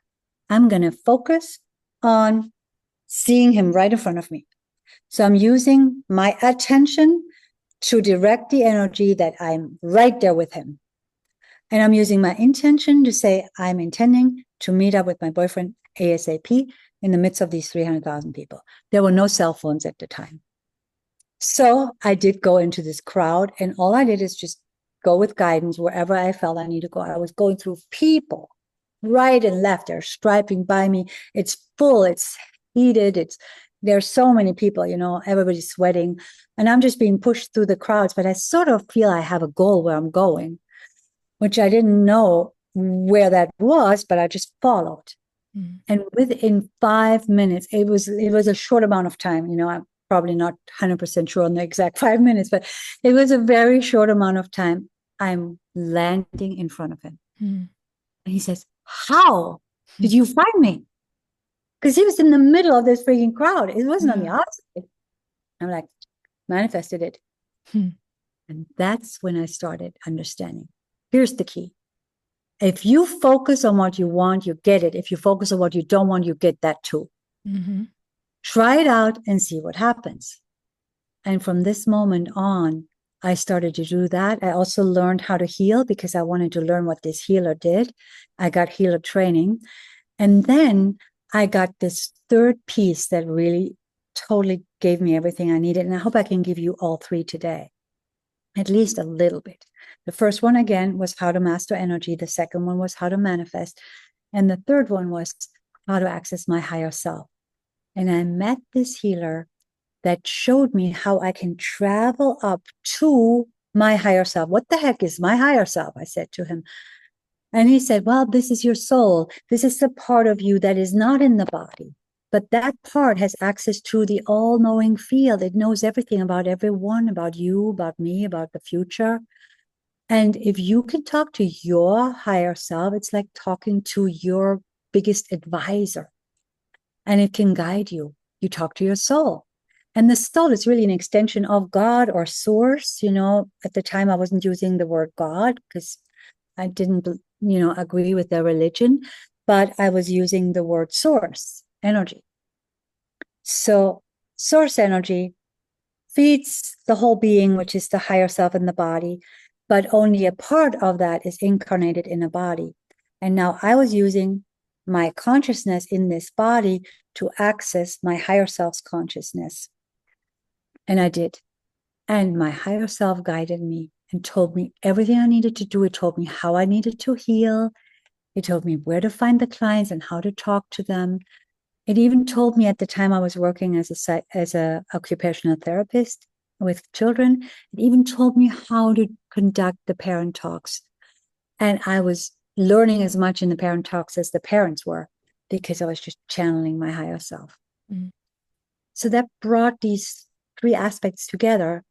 Speaker 2: I'm going to focus on seeing him right in front of me. So I'm using my attention to direct the energy that I'm right there with him. And I'm using my intention to say, I'm intending to meet up with my boyfriend ASAP in the midst of these 300,000 people. There were no cell phones at the time. So I did go into this crowd, and all I did is just go with guidance wherever I felt I need to go. I was going through people right and left. They're striping by me. It's full. It's heated. There's so many people, everybody's sweating, and I'm just being pushed through the crowds. But I sort of feel I have a goal where I'm going, which I didn't know where that was, but I just followed. And within 5 minutes, it was a short amount of time. I'm probably not 100% sure on the exact 5 minutes, but it was a very short amount of time. I'm landing in front of him. And he says, how did you find me? Because he was in the middle of this freaking crowd. It wasn't on the outside. I'm like, manifested it. And that's when I started understanding. Here's the key. If you focus on what you want, you get it. If you focus on what you don't want, you get that too. Try it out and see what happens. And from this moment on, I started to do that. I also learned how to heal because I wanted to learn what this healer did. I got healer training. And then I got this third piece that really totally gave me everything I needed. And I hope I can give you all three today. at least a little bit. The first one, again, was how to master energy. The second one was how to manifest. And the third one was how to access my higher self. And I met this healer that showed me how I can travel up to my higher self. What the heck is my higher self? I said to him. And he said, well, this is your soul. This is the part of you that is not in the body. But that part has access to the all-knowing field. It knows everything about everyone, about you, about me, about the future. And if you can talk to your higher self, it's like talking to your biggest advisor, and it can guide you. You talk to your soul. And the soul is really an extension of God or source. At the time I wasn't using the word God because I didn't, agree with their religion, but I was using the word source energy. So source energy feeds the whole being, which is the higher self in the body, but only a part of that is incarnated in a body. And now I was using my consciousness in this body to access my higher self's consciousness. And I did. And my higher self guided me and told me everything I needed to do. It told me how I needed to heal. It told me where to find the clients and how to talk to them. It even told me at the time I was working as a occupational therapist with children. It even told me how to conduct the parent talks. And I was learning as much in the parent talks as the parents were because I was just channeling my higher self. Mm-hmm. So that brought these three aspects together,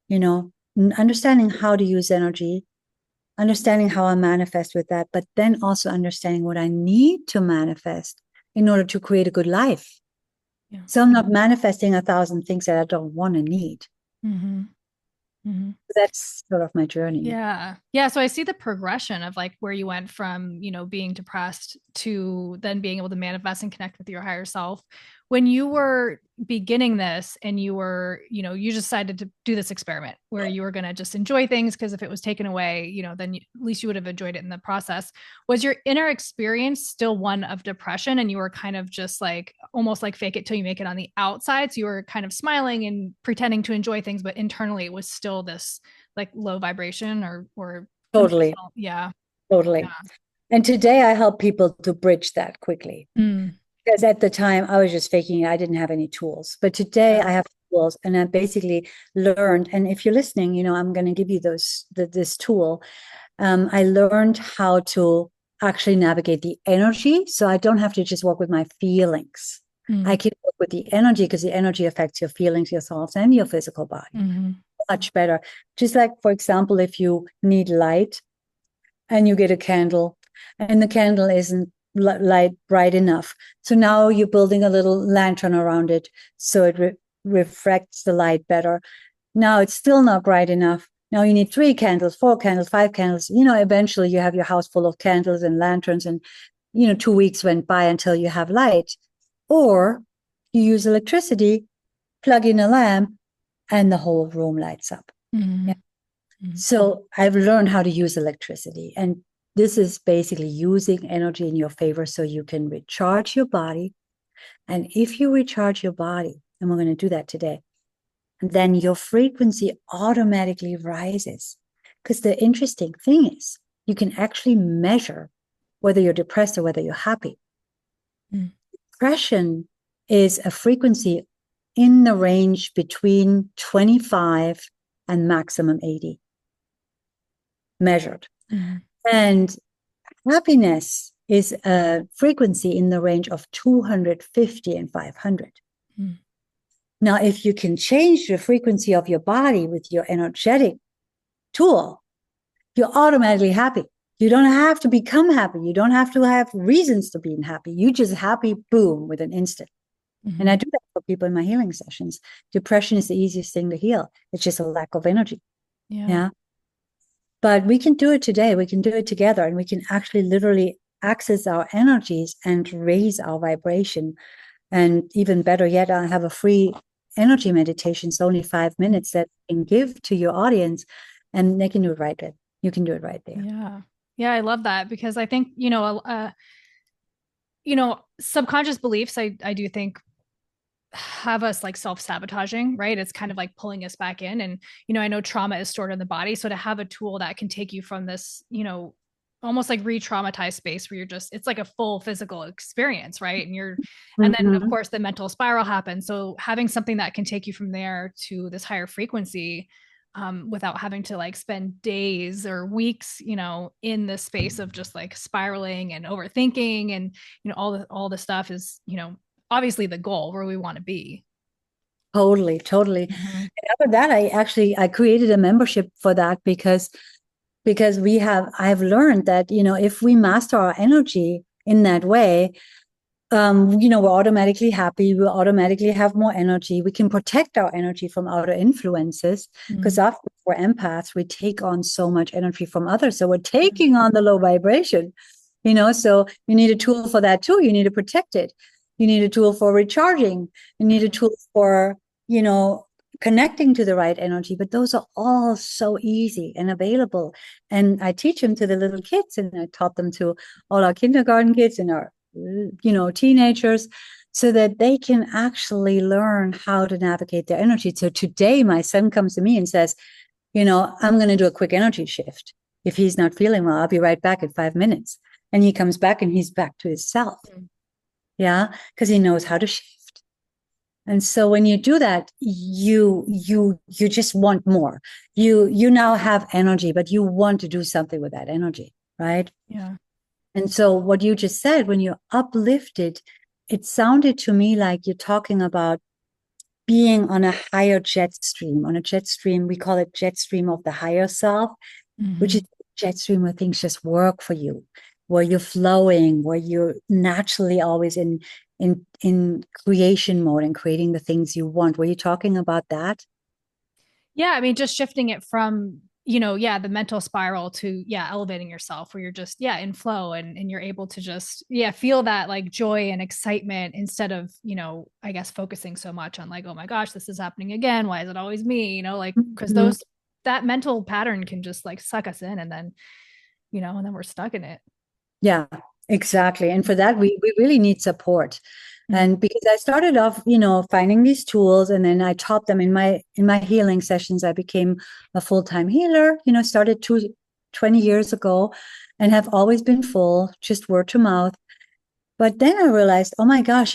Speaker 2: understanding how to use energy, understanding how I manifest with that, but then also understanding what I need to manifest in order to create a good life. Yeah. So I'm not manifesting 1,000 things that I don't want to need. Mm-hmm. Mm-hmm. That's sort of my journey.
Speaker 1: Yeah. Yeah. So I see the progression of like where you went from, being depressed to then being able to manifest and connect with your higher self. When you were beginning this and you were, you decided to do this experiment where you were going to just enjoy things because if it was taken away, then at least you would have enjoyed it in the process. Was your inner experience still one of depression and you were kind of just like almost like fake it till you make it on the outside? So you were kind of smiling and pretending to enjoy things, but internally it was still this like low vibration or
Speaker 2: totally
Speaker 1: emotional. Yeah,
Speaker 2: totally. Yeah. And today I help people to bridge that quickly. Because at the time I was just faking it. I didn't have any tools, but today I have tools, and I basically learned. And if you're listening, I'm going to give you this tool. I learned how to actually navigate the energy, so I don't have to just work with my feelings. I can work with the energy because the energy affects your feelings, your thoughts, and your physical body much better. Just like, for example, if you need light and you get a candle and the candle isn't light bright enough, so now you're building a little lantern around it so it refracts the light better. Now it's still not bright enough. Now you need 3 candles, 4 candles, 5 candles. Eventually you have your house full of candles and lanterns, and 2 weeks went by until you have light. Or you use electricity, plug in a lamp, and the whole room lights up. Mm-hmm. Yeah. Mm-hmm. So I've learned how to use electricity, and this is basically using energy in your favor so you can recharge your body. And if you recharge your body, and we're going to do that today, then your frequency automatically rises. Because the interesting thing is you can actually measure whether you're depressed or whether you're happy. Depression is a frequency in the range between 25 and maximum 80 measured. And happiness is a frequency in the range of 250 and 500. Now, if you can change the frequency of your body with your energetic tool, you're automatically happy. You don't have to become happy. You don't have to have reasons to be happy. You just happy, boom, with an instant. And I do that for people in my healing sessions. Depression is the easiest thing to heal. It's just a lack of energy. Yeah. But we can do it today. We can do it together, and we can actually literally access our energies and raise our vibration. And even better yet, I have a free energy meditation. It's only 5 minutes that you can give to your audience, and they can do it right there. You can do it right there.
Speaker 1: Yeah. Yeah. I love that because I think, subconscious beliefs, I do think have us like self-sabotaging, right? It's kind of like pulling us back in. And, I know trauma is stored in the body. So to have a tool that can take you from this, almost like re-traumatized space where it's like a full physical experience, right? And then of
Speaker 2: Mhm.
Speaker 1: course the mental spiral happens. So having something that can take you from there to this higher frequency, without having to like spend days or weeks, in the space of just like spiraling and overthinking and, all the stuff is, obviously the goal where we want to be.
Speaker 2: Totally, totally.
Speaker 1: Mhm.
Speaker 2: And after that, I created a membership for that because I've learned that, if we master our energy in that way, we're automatically happy. We automatically have more energy. We can protect our energy from outer influences because
Speaker 1: Mhm.
Speaker 2: often for empaths, we take on so much energy from others. So we're taking on the low vibration, so you need a tool for that too. You need to protect it. You need a tool for recharging. You need a tool for, you know, connecting to the right energy. But those are all so easy and available. And I teach them to the little kids, and I taught them to all our kindergarten kids and our teenagers, so that they can actually learn how to navigate their energy. So today my son comes to me and says, I'm going to do a quick energy shift. If he's not feeling well, I'll be right back in 5 minutes. And he comes back and he's back to himself. Yeah, because he knows how to shift. And so when you do that, you just want more. You now have energy, but you want to do something with that energy, right?
Speaker 1: Yeah.
Speaker 2: And so what you just said, when you uplifted, it sounded to me like you're talking about being on a higher jet stream. On a jet stream, we call it jet stream of the higher self, which is
Speaker 1: Mhm.
Speaker 2: jet stream where things just work for you, where you're flowing, where you're naturally always in creation mode and creating the things you want. Were you talking about that?
Speaker 1: Yeah, I mean, just shifting it from, yeah, the mental spiral to, yeah, elevating yourself where you're just, yeah, in flow and you're able to just, yeah, feel that like joy and excitement instead of, I guess focusing so much on like, oh my gosh, this is happening again. Why is it always me? Like, because
Speaker 2: Mhm.
Speaker 1: that mental pattern can just like suck us in and then we're stuck in it.
Speaker 2: Yeah, exactly. And for that, we really need support.
Speaker 1: Mhm.
Speaker 2: And because I started off, finding these tools, and then I taught them in my healing sessions. I became a full-time healer, started 20 years ago, and have always been full, just word to mouth. But then I realized, oh my gosh,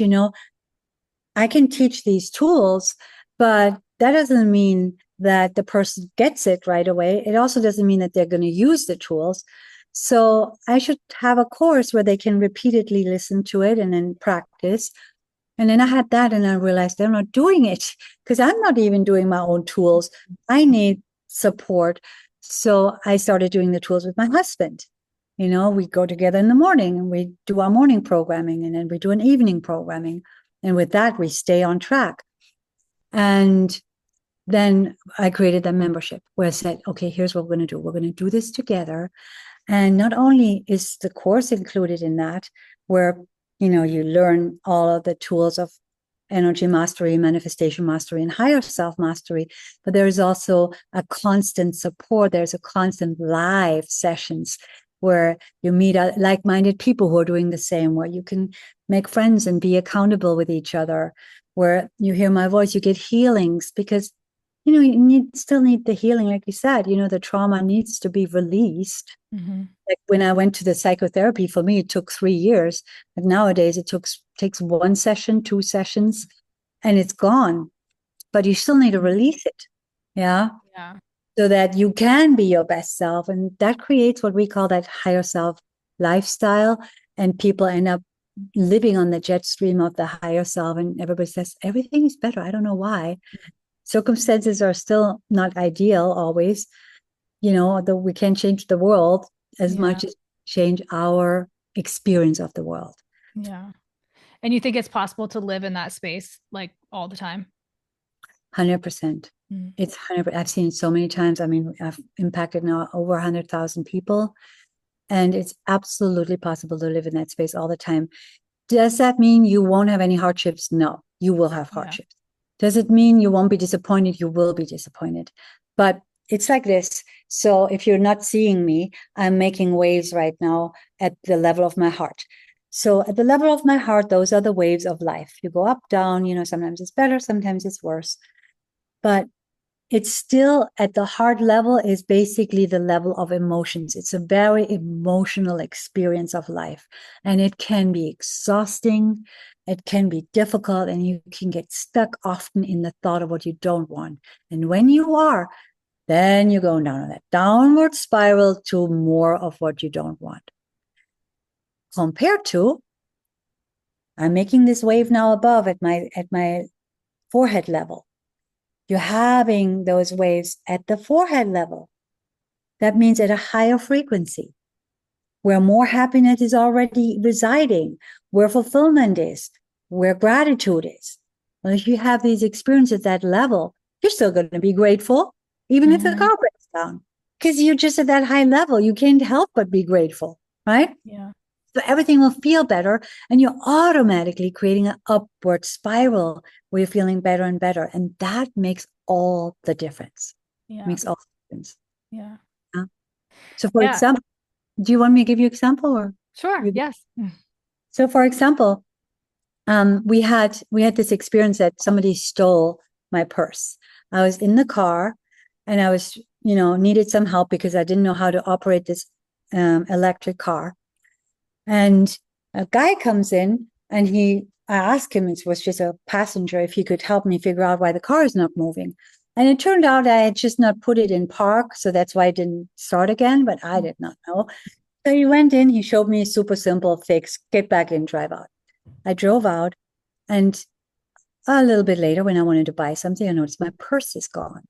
Speaker 2: I can teach these tools, but that doesn't mean that the person gets it right away. It also doesn't mean that they're going to use the tools. So I should have a course where they can repeatedly listen to it and then practice. And then I had that, and I realized they're not doing it because I'm not even doing my own tools. I need support. So I started doing the tools with my husband. We go together in the morning and we do our morning programming, and then we do an evening programming. And with that, we stay on track. And then I created that membership where I said, okay, here's what we're going to do. We're going to do this together. And not only is the course included in that, where you learn all of the tools of energy mastery, manifestation mastery, and higher self mastery, but there is also a constant support. There's a constant live sessions where you meet like-minded people who are doing the same, where you can make friends and be accountable with each other, where you hear my voice, you get healings, because still need the healing, like you said. The trauma needs to be released.
Speaker 1: Mhm.
Speaker 2: Like when I went to the psychotherapy, for me, it took 3 years. But nowadays, takes one session, 2 sessions, and it's gone. But you still need to release it, yeah,
Speaker 1: Yeah.
Speaker 2: so that you can be your best self, and that creates what we call that higher self lifestyle. And people end up living on the jet stream of the higher self, and everybody says everything is better. I don't know why. Circumstances are still not ideal always, though we can change the world as
Speaker 1: Yeah.
Speaker 2: much as change our experience of the world.
Speaker 1: Yeah. And you think it's possible to live in that space like all the time?
Speaker 2: 100%.
Speaker 1: Mm.
Speaker 2: It's 100%. I've seen it so many times. I mean, I've impacted now over 100,000 people, and it's absolutely possible to live in that space all the time. Does that mean you won't have any hardships? No, you will have
Speaker 1: Yeah.
Speaker 2: hardships. Does it mean you won't be disappointed? You will be disappointed. But it's like this. So if you're not seeing me, I'm making waves right now at the level of my heart. So at the level of my heart, those are the waves of life. You go up, down, sometimes it's better, sometimes it's worse. But it's still at the heart level is basically the level of emotions. It's a very emotional experience of life. And it can be exhausting. It can be difficult. And you can get stuck often in the thought of what you don't want. And when you are, then you're going down on that downward spiral to more of what you don't want. Compared to, I'm making this wave now above at my forehead level. You're having those waves at the forehead level. That means at a higher frequency, where more happiness is already residing, where fulfillment is, where gratitude is. Well, if you have these experiences at that level, you're still going to be grateful, even if the car breaks down, because you're just at that high level. You can't help but be grateful, right?
Speaker 1: Yeah.
Speaker 2: So everything will feel better, and you're automatically creating an upward spiral where you're feeling better and better. And that makes all the difference.
Speaker 1: Yeah.
Speaker 2: Makes all the difference.
Speaker 1: Yeah.
Speaker 2: So for example, do you want me to give you an example or?
Speaker 1: Sure. Yes.
Speaker 2: So for example, we had this experience that somebody stole my purse. I was in the car and I was, needed some help because I didn't know how to operate this electric car. And a guy comes in and I asked him, it was just a passenger, if he could help me figure out why the car is not moving. And it turned out I had just not put it in park. So that's why it didn't start again, but I did not know. So he went in, he showed me a super simple fix, get back in, drive out. I drove out, and a little bit later when I wanted to buy something, I noticed my purse is gone.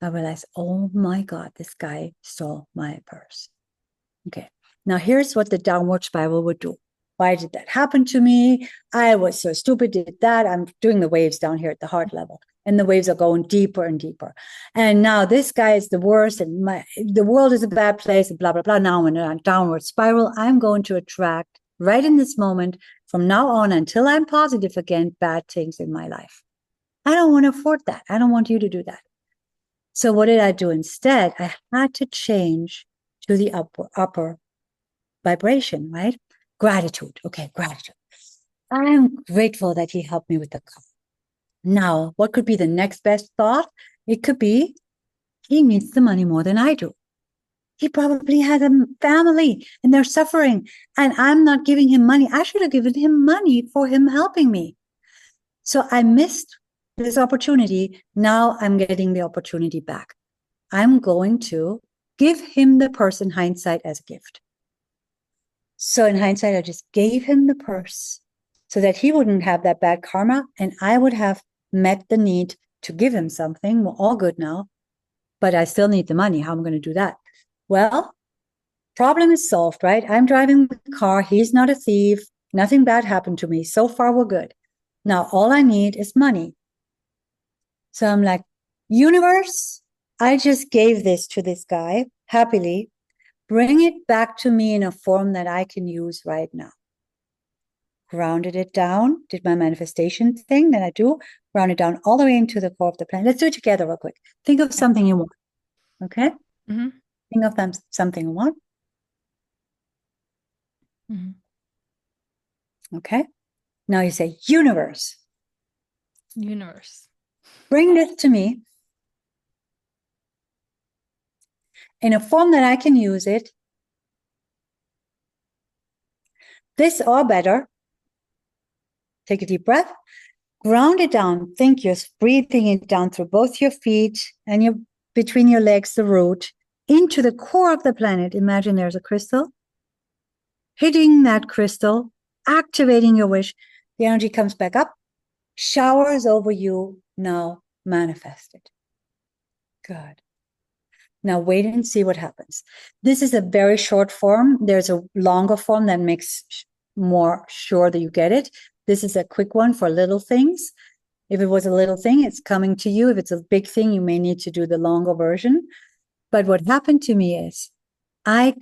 Speaker 2: I realized, oh my God, this guy stole my purse. Okay. Now, here's what the downward spiral would do. Why did that happen to me? I was so stupid, did that. I'm doing the waves down here at the heart level, and the waves are going deeper and deeper. And now this guy is the worst, and the world is a bad place, and blah, blah, blah. Now I'm in a downward spiral. I'm going to attract right in this moment, from now on until I'm positive again, bad things in my life. I don't want to afford that. I don't want you to do that. So what did I do instead? I had to change to the upper vibration, right? Gratitude. Okay, gratitude. I am grateful that he helped me with the car. Now, what could be the next best thought? It could be, he needs the money more than I do. He probably has a family and they're suffering, and I'm not giving him money. I should have given him money for him helping me. So I missed this opportunity. Now I'm getting the opportunity back. I'm going to give him the purse in hindsight as a gift. So in hindsight, I just gave him the purse so that he wouldn't have that bad karma, and I would have met the need to give him something. We're all good now, but I still need the money. How am I going to do that? Well, problem is solved, right? I'm driving the car. He's not a thief. Nothing bad happened to me. So far, we're good. Now, all I need is money. So I'm like, universe, I just gave this to this guy happily. Bring it back to me in a form that I can use right now. Grounded it down, did my manifestation thing that I do, ground it down all the way into the core of the planet. Let's do it together real quick. Think of something you want. Okay?
Speaker 1: Mm-hmm.
Speaker 2: Think of something you want.
Speaker 1: Mm-hmm.
Speaker 2: Okay? Now you say, universe.
Speaker 1: Universe.
Speaker 2: Bring this to me in a form that I can use it. This or better. Take a deep breath. Ground it down. Think you're breathing it down through both your feet and between your legs, the root, into the core of the planet. Imagine there's a crystal. Hitting that crystal, activating your wish. The energy comes back up, showers over you. Now manifest it. Good. Now wait and see what happens. This is a very short form. There's a longer form that makes more sure that you get it. This is a quick one for little things. If it was a little thing, it's coming to you. If it's a big thing, you may need to do the longer version. But what happened to me is I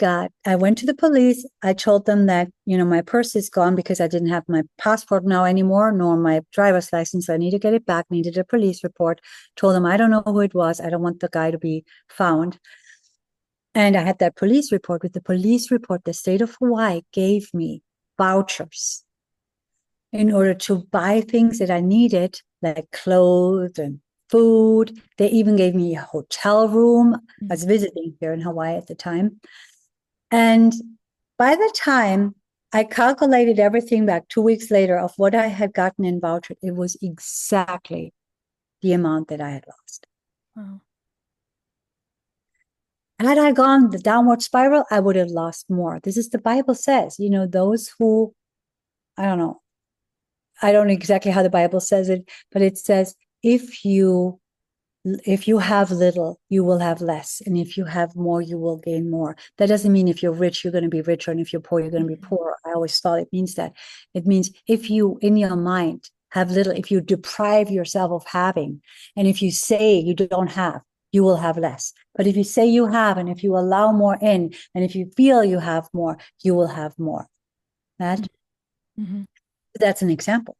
Speaker 2: went to the police. I told them that, my purse is gone because I didn't have my passport now anymore, nor my driver's license. I need to get it back, needed a police report. Told them, I don't know who it was. I don't want the guy to be found. And I had that police report. With the police report, the state of Hawaii gave me vouchers in order to buy things that I needed, like clothes and food. They even gave me a hotel room. I was visiting here in Hawaii at the time. And by the time I calculated everything back 2 weeks later of what I had gotten in voucher, it was exactly the amount that I had lost.
Speaker 1: Wow.
Speaker 2: Had I gone the downward spiral, I would have lost more. This is the Bible says, those who, I don't know exactly how the Bible says it, but it says, if you have little, you will have less. And if you have more, you will gain more. That doesn't mean if you're rich, you're going to be richer. And if you're poor, you're going to be poorer. I always thought it means that. It means if you, in your mind, have little, if you deprive yourself of having, and if you say you don't have, you will have less. But if you say you have, and if you allow more in, and if you feel you have more, you will have more. That's an example.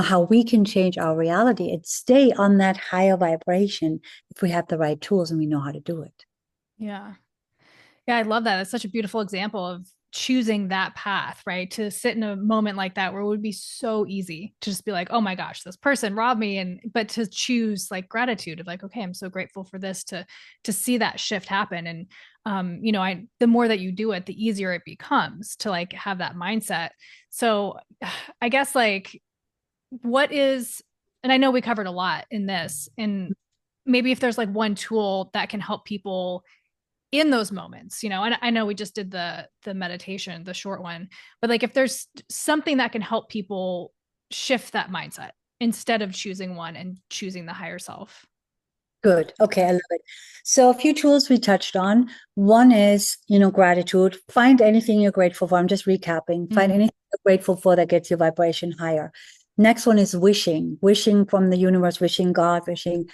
Speaker 2: How we can change our reality and stay on that higher vibration if we have the right tools and we know how to do it.
Speaker 1: Yeah. Yeah, I love that. It's such a beautiful example of choosing that path, right? To sit in a moment like that where it would be so easy to just be like, oh my gosh, this person robbed me. But to choose like gratitude of like, okay, I'm so grateful for this, to see that shift happen. And the more that you do it, the easier it becomes to like have that mindset. So I guess like what is, and I know we covered a lot in this, and maybe if there's like one tool that can help people in those moments, and I know we just did the meditation, the short one, but like if there's something that can help people shift that mindset instead of choosing one and choosing the higher self.
Speaker 2: Good. Okay, I love it. So a few tools we touched on. One is, gratitude. Find anything you're grateful for. I'm just recapping. Find anything you're grateful for that gets your vibration higher. Next one is wishing from the universe, wishing God, wishing,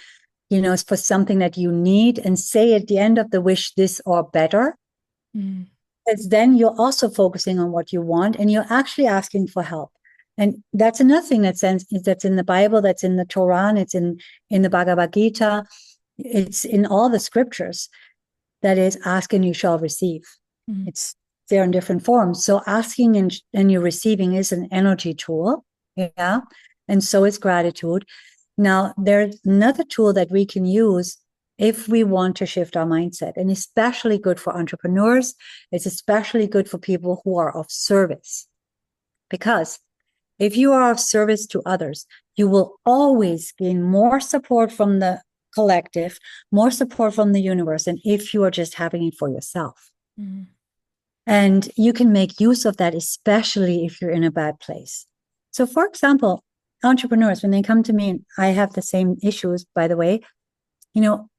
Speaker 2: for something that you need, and say at the end of the wish, this or better. Because then you're also focusing on what you want and you're actually asking for help. And that's another thing that's in the Bible, that's in the Torah, it's in the Bhagavad Gita, it's in all the scriptures. That is, ask and you shall receive. It's there in different forms. So asking and you're receiving is an energy tool. Yeah. And so is gratitude. Now, there's another tool that we can use if we want to shift our mindset, and especially good for entrepreneurs. It's especially good for people who are of service, because if you are of service to others, you will always gain more support from the collective, more support from the universe, than if you are just having it for yourself. And you can make use of that, especially if you're in a bad place. So, for example, entrepreneurs, when they come to me, I have the same issues, by the way,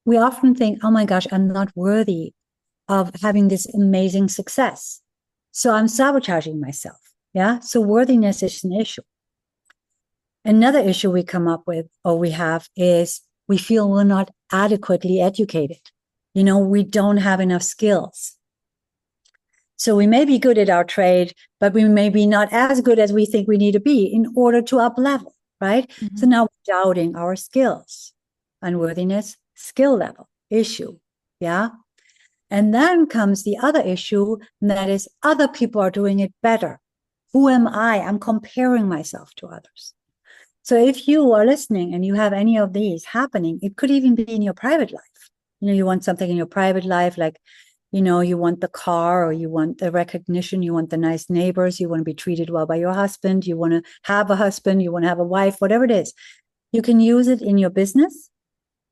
Speaker 2: we often think, oh my gosh, I'm not worthy of having this amazing success. So I'm sabotaging myself. Yeah. So worthiness is an issue. Another issue we come up with, or we have, is we feel we're not adequately educated. We don't have enough skills. So we may be good at our trade, but we may be not as good as we think we need to be in order to up level, right? So now we're doubting our skills. Unworthiness, skill level issue. Yeah. And then comes the other issue, and that is other people are doing it better. Who am I? I'm comparing myself to others. So if you are listening and you have any of these happening, it could even be in your private life. You want something in your private life, like, you want the car, or you want the recognition, you want the nice neighbors, you want to be treated well by your husband, you want to have a husband, you want to have a wife, whatever it is. You can use it in your business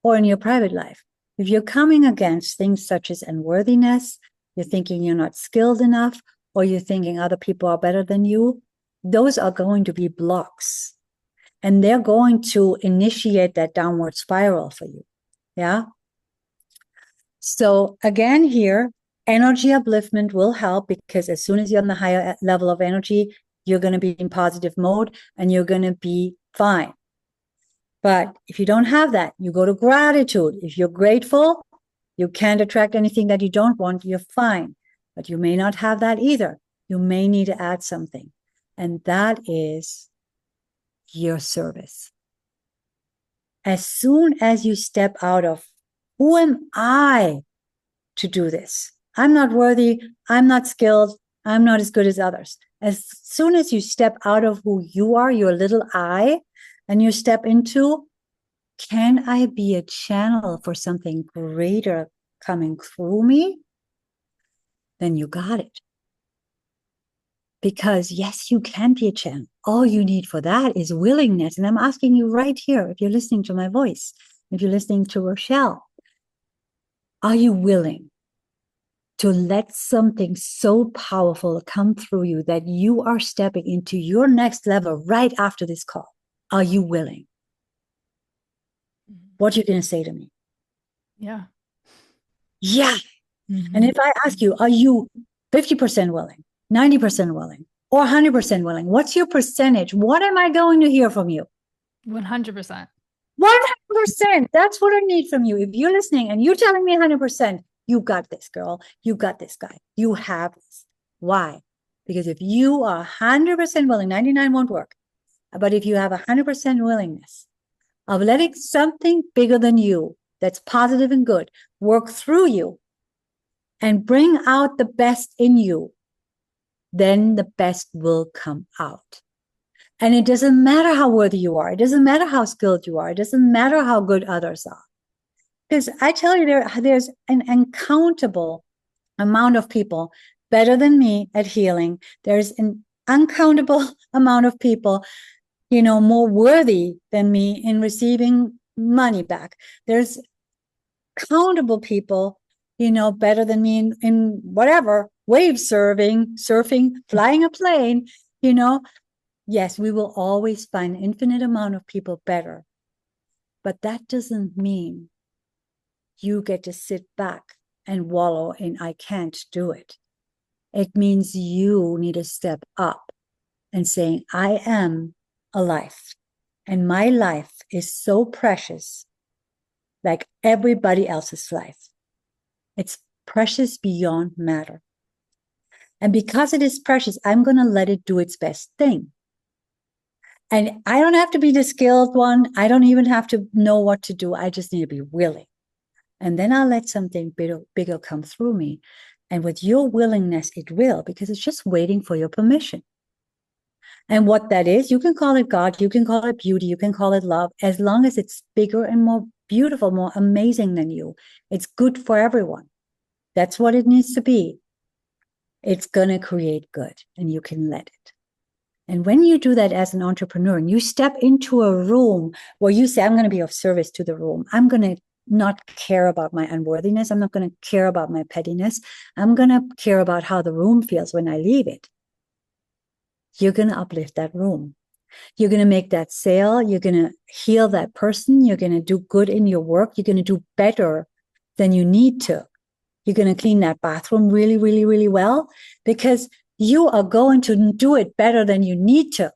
Speaker 2: or in your private life. If you're coming against things such as unworthiness, you're thinking you're not skilled enough, or you're thinking other people are better than you, those are going to be blocks. And they're going to initiate that downward spiral for you. Yeah. So again, here, energy upliftment will help, because as soon as you're on the higher level of energy, you're going to be in positive mode and you're going to be fine. But if you don't have that, you go to gratitude. If you're grateful, you can't attract anything that you don't want, you're fine. But you may not have that either. You may need to add something. And that is your service. As soon as you step out of, who am I to do this? I'm not worthy. I'm not skilled. I'm not as good as others. As soon as you step out of who you are, your little I, and you step into, can I be a channel for something greater coming through me? Then you got it. Because yes, you can be a channel. All you need for that is willingness. And I'm asking you right here, if you're listening to my voice, if you're listening to Rochelle, are you willing to let something so powerful come through you that you are stepping into your next level right after this call? Are you willing? What are you going to say to me?
Speaker 1: Yeah.
Speaker 2: Yeah. And if I ask you, are you 50% willing, 90% willing, or 100% willing? What's your percentage? What am I going to hear from you?
Speaker 1: 100%.
Speaker 2: 100%. That's what I need from you. If you're listening and you're telling me 100%, you got this, girl. You got this, guy. You have this. Why? Because if you are 100% willing, 99 won't work. But if you have 100% willingness of letting something bigger than you, that's positive and good, work through you and bring out the best in you, then the best will come out. And it doesn't matter how worthy you are. It doesn't matter how skilled you are. It doesn't matter how good others are. Because I tell you, there's an uncountable amount of people better than me at healing. There's an uncountable amount of people, more worthy than me in receiving money back. There's countable people, better than me in whatever, wave surfing, flying a plane, Yes, we will always find an infinite amount of people better. But that doesn't mean you get to sit back and wallow in, I can't do it. It means you need to step up and saying, I am a life. And my life is so precious, like everybody else's life. It's precious beyond matter. And because it is precious, I'm going to let it do its best thing. And I don't have to be the skilled one. I don't even have to know what to do. I just need to be willing. And then I'll let something bigger come through me. And with your willingness, it will, because it's just waiting for your permission. And what that is, you can call it God, you can call it beauty, you can call it love, as long as it's bigger and more beautiful, more amazing than you. It's good for everyone. That's what it needs to be. It's going to create good, and you can let it. And when you do that as an entrepreneur and you step into a room where you say, I'm going to be of service to the room, I'm going to not care about my unworthiness, I'm not going to care about my pettiness, I'm going to care about how the room feels when I leave it. You're going to uplift that room. You're going to make that sale. You're going to heal that person. You're going to do good in your work. You're going to do better than you need to. You're going to clean that bathroom really, really, really well, because you are going to do it better than you need to.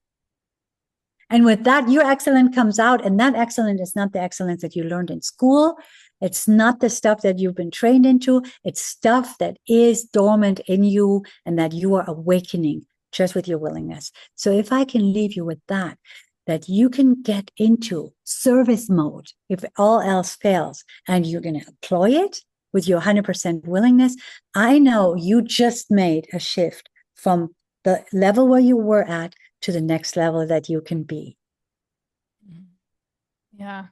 Speaker 2: And with that, your excellence comes out. And that excellence is not the excellence that you learned in school. It's not the stuff that you've been trained into. It's stuff that is dormant in you and that you are awakening just with your willingness. So if I can leave you with that you can get into service mode if all else fails, and you're going to employ it with your 100% willingness, I know you just made a shift from the level where you were at to the next level that you can be.
Speaker 1: Yeah.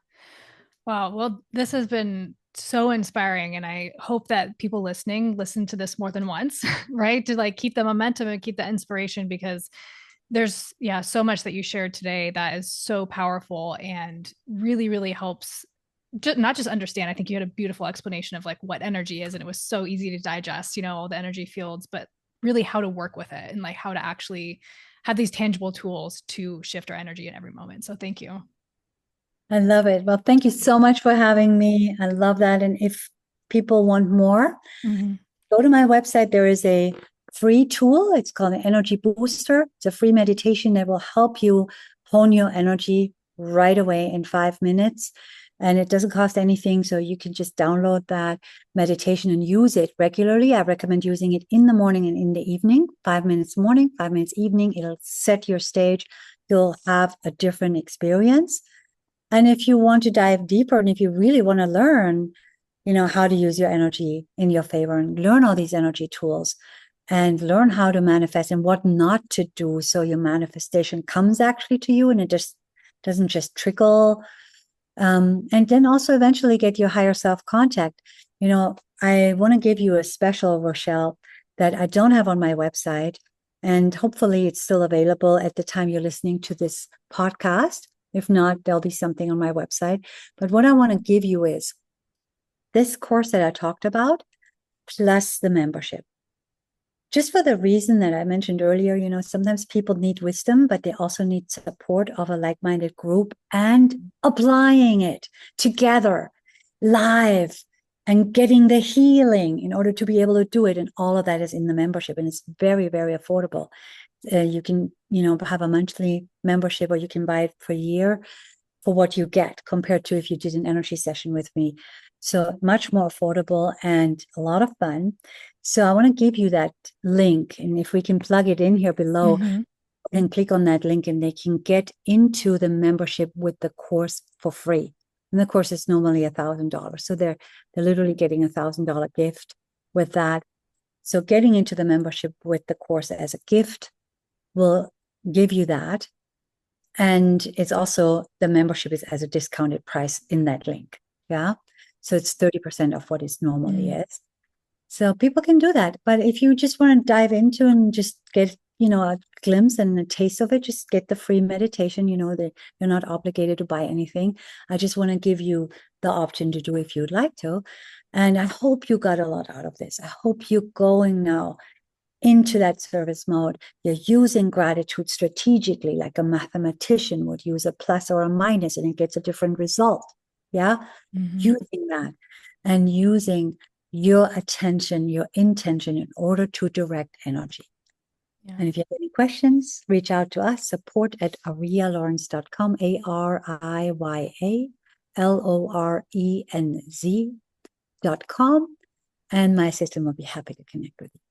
Speaker 1: Wow. Well, this has been so inspiring. And I hope that people listening listen to this more than once, right? To like keep the momentum and keep the inspiration, because there's so much that you shared today that is so powerful and really, really helps not just understand. I think you had a beautiful explanation of like what energy is, and it was so easy to digest, all the energy fields, but really how to work with it and like how to actually have these tangible tools to shift our energy in every moment. So thank you.
Speaker 2: I love it. Well, thank you so much for having me. I love that. And if people want more, go to my website. There is a free tool. It's called an Energy Booster. It's a free meditation that will help you hone your energy right away in 5 minutes. And it doesn't cost anything. So you can just download that meditation and use it regularly. I recommend using it in the morning and in the evening, 5 minutes morning, 5 minutes evening. It'll set your stage. You'll have a different experience. And if you want to dive deeper, and if you really want to learn, how to use your energy in your favor and learn all these energy tools, and learn how to manifest and what not to do, so your manifestation comes actually to you and it just doesn't just trickle. And then also eventually get your higher self contact. I want to give you a special, Rochelle, that I don't have on my website. And hopefully it's still available at the time you're listening to this podcast. If not, there'll be something on my website. But what I want to give you is this course that I talked about, plus the membership. Just for the reason that I mentioned earlier, sometimes people need wisdom, but they also need support of a like-minded group and applying it together live and getting the healing in order to be able to do it. And all of that is in the membership, and it's very, very affordable. You can, have a monthly membership, or you can buy it for a year for what you get compared to if you did an energy session with me. So much more affordable and a lot of fun. So I want to give you that link. And if we can plug it in here below, and click on that link, and they can get into the membership with the course for free. And the course is normally $1,000. So they're literally getting $1,000 gift with that. So getting into the membership with the course as a gift will give you that. And it's also, the membership is as a discounted price in that link. Yeah. So it's 30% of what it normally is. So people can do that. But if you just want to dive into and just get, a glimpse and a taste of it, just get the free meditation. That you're not obligated to buy anything. I just want to give you the option to do if you'd like to. And I hope you got a lot out of this. I hope you're going now into that service mode. You're using gratitude strategically, like a mathematician would use a plus or a minus, and it gets a different result. Yeah. Using that and using your attention, your intention in order to direct energy. Yeah. And if you have any questions, reach out to us, support@ariyalorenz.com, ARIYALORENZ.com. And my assistant will be happy to connect with you.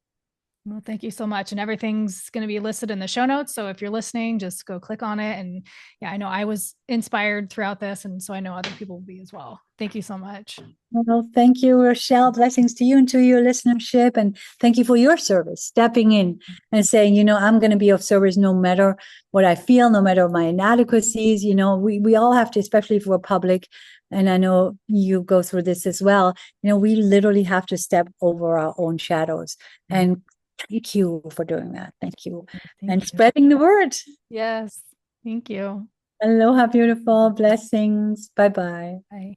Speaker 1: Well, thank you so much. And everything's going to be listed in the show notes. So if you're listening, just go click on it. And yeah, I know I was inspired throughout this. And so I know other people will be as well. Thank you so much.
Speaker 2: Well, thank you, Rochelle. Blessings to you and to your listenership. And thank you for your service, stepping in and saying, I'm going to be of service no matter what I feel, no matter my inadequacies. We all have to, especially if we're public. And I know you go through this as well. We literally have to step over our own shadows. And thank you for doing that. Thank you. Thank you. Spreading the word.
Speaker 1: Yes. Thank you.
Speaker 2: Aloha, beautiful. Blessings. Bye-bye.
Speaker 1: Bye.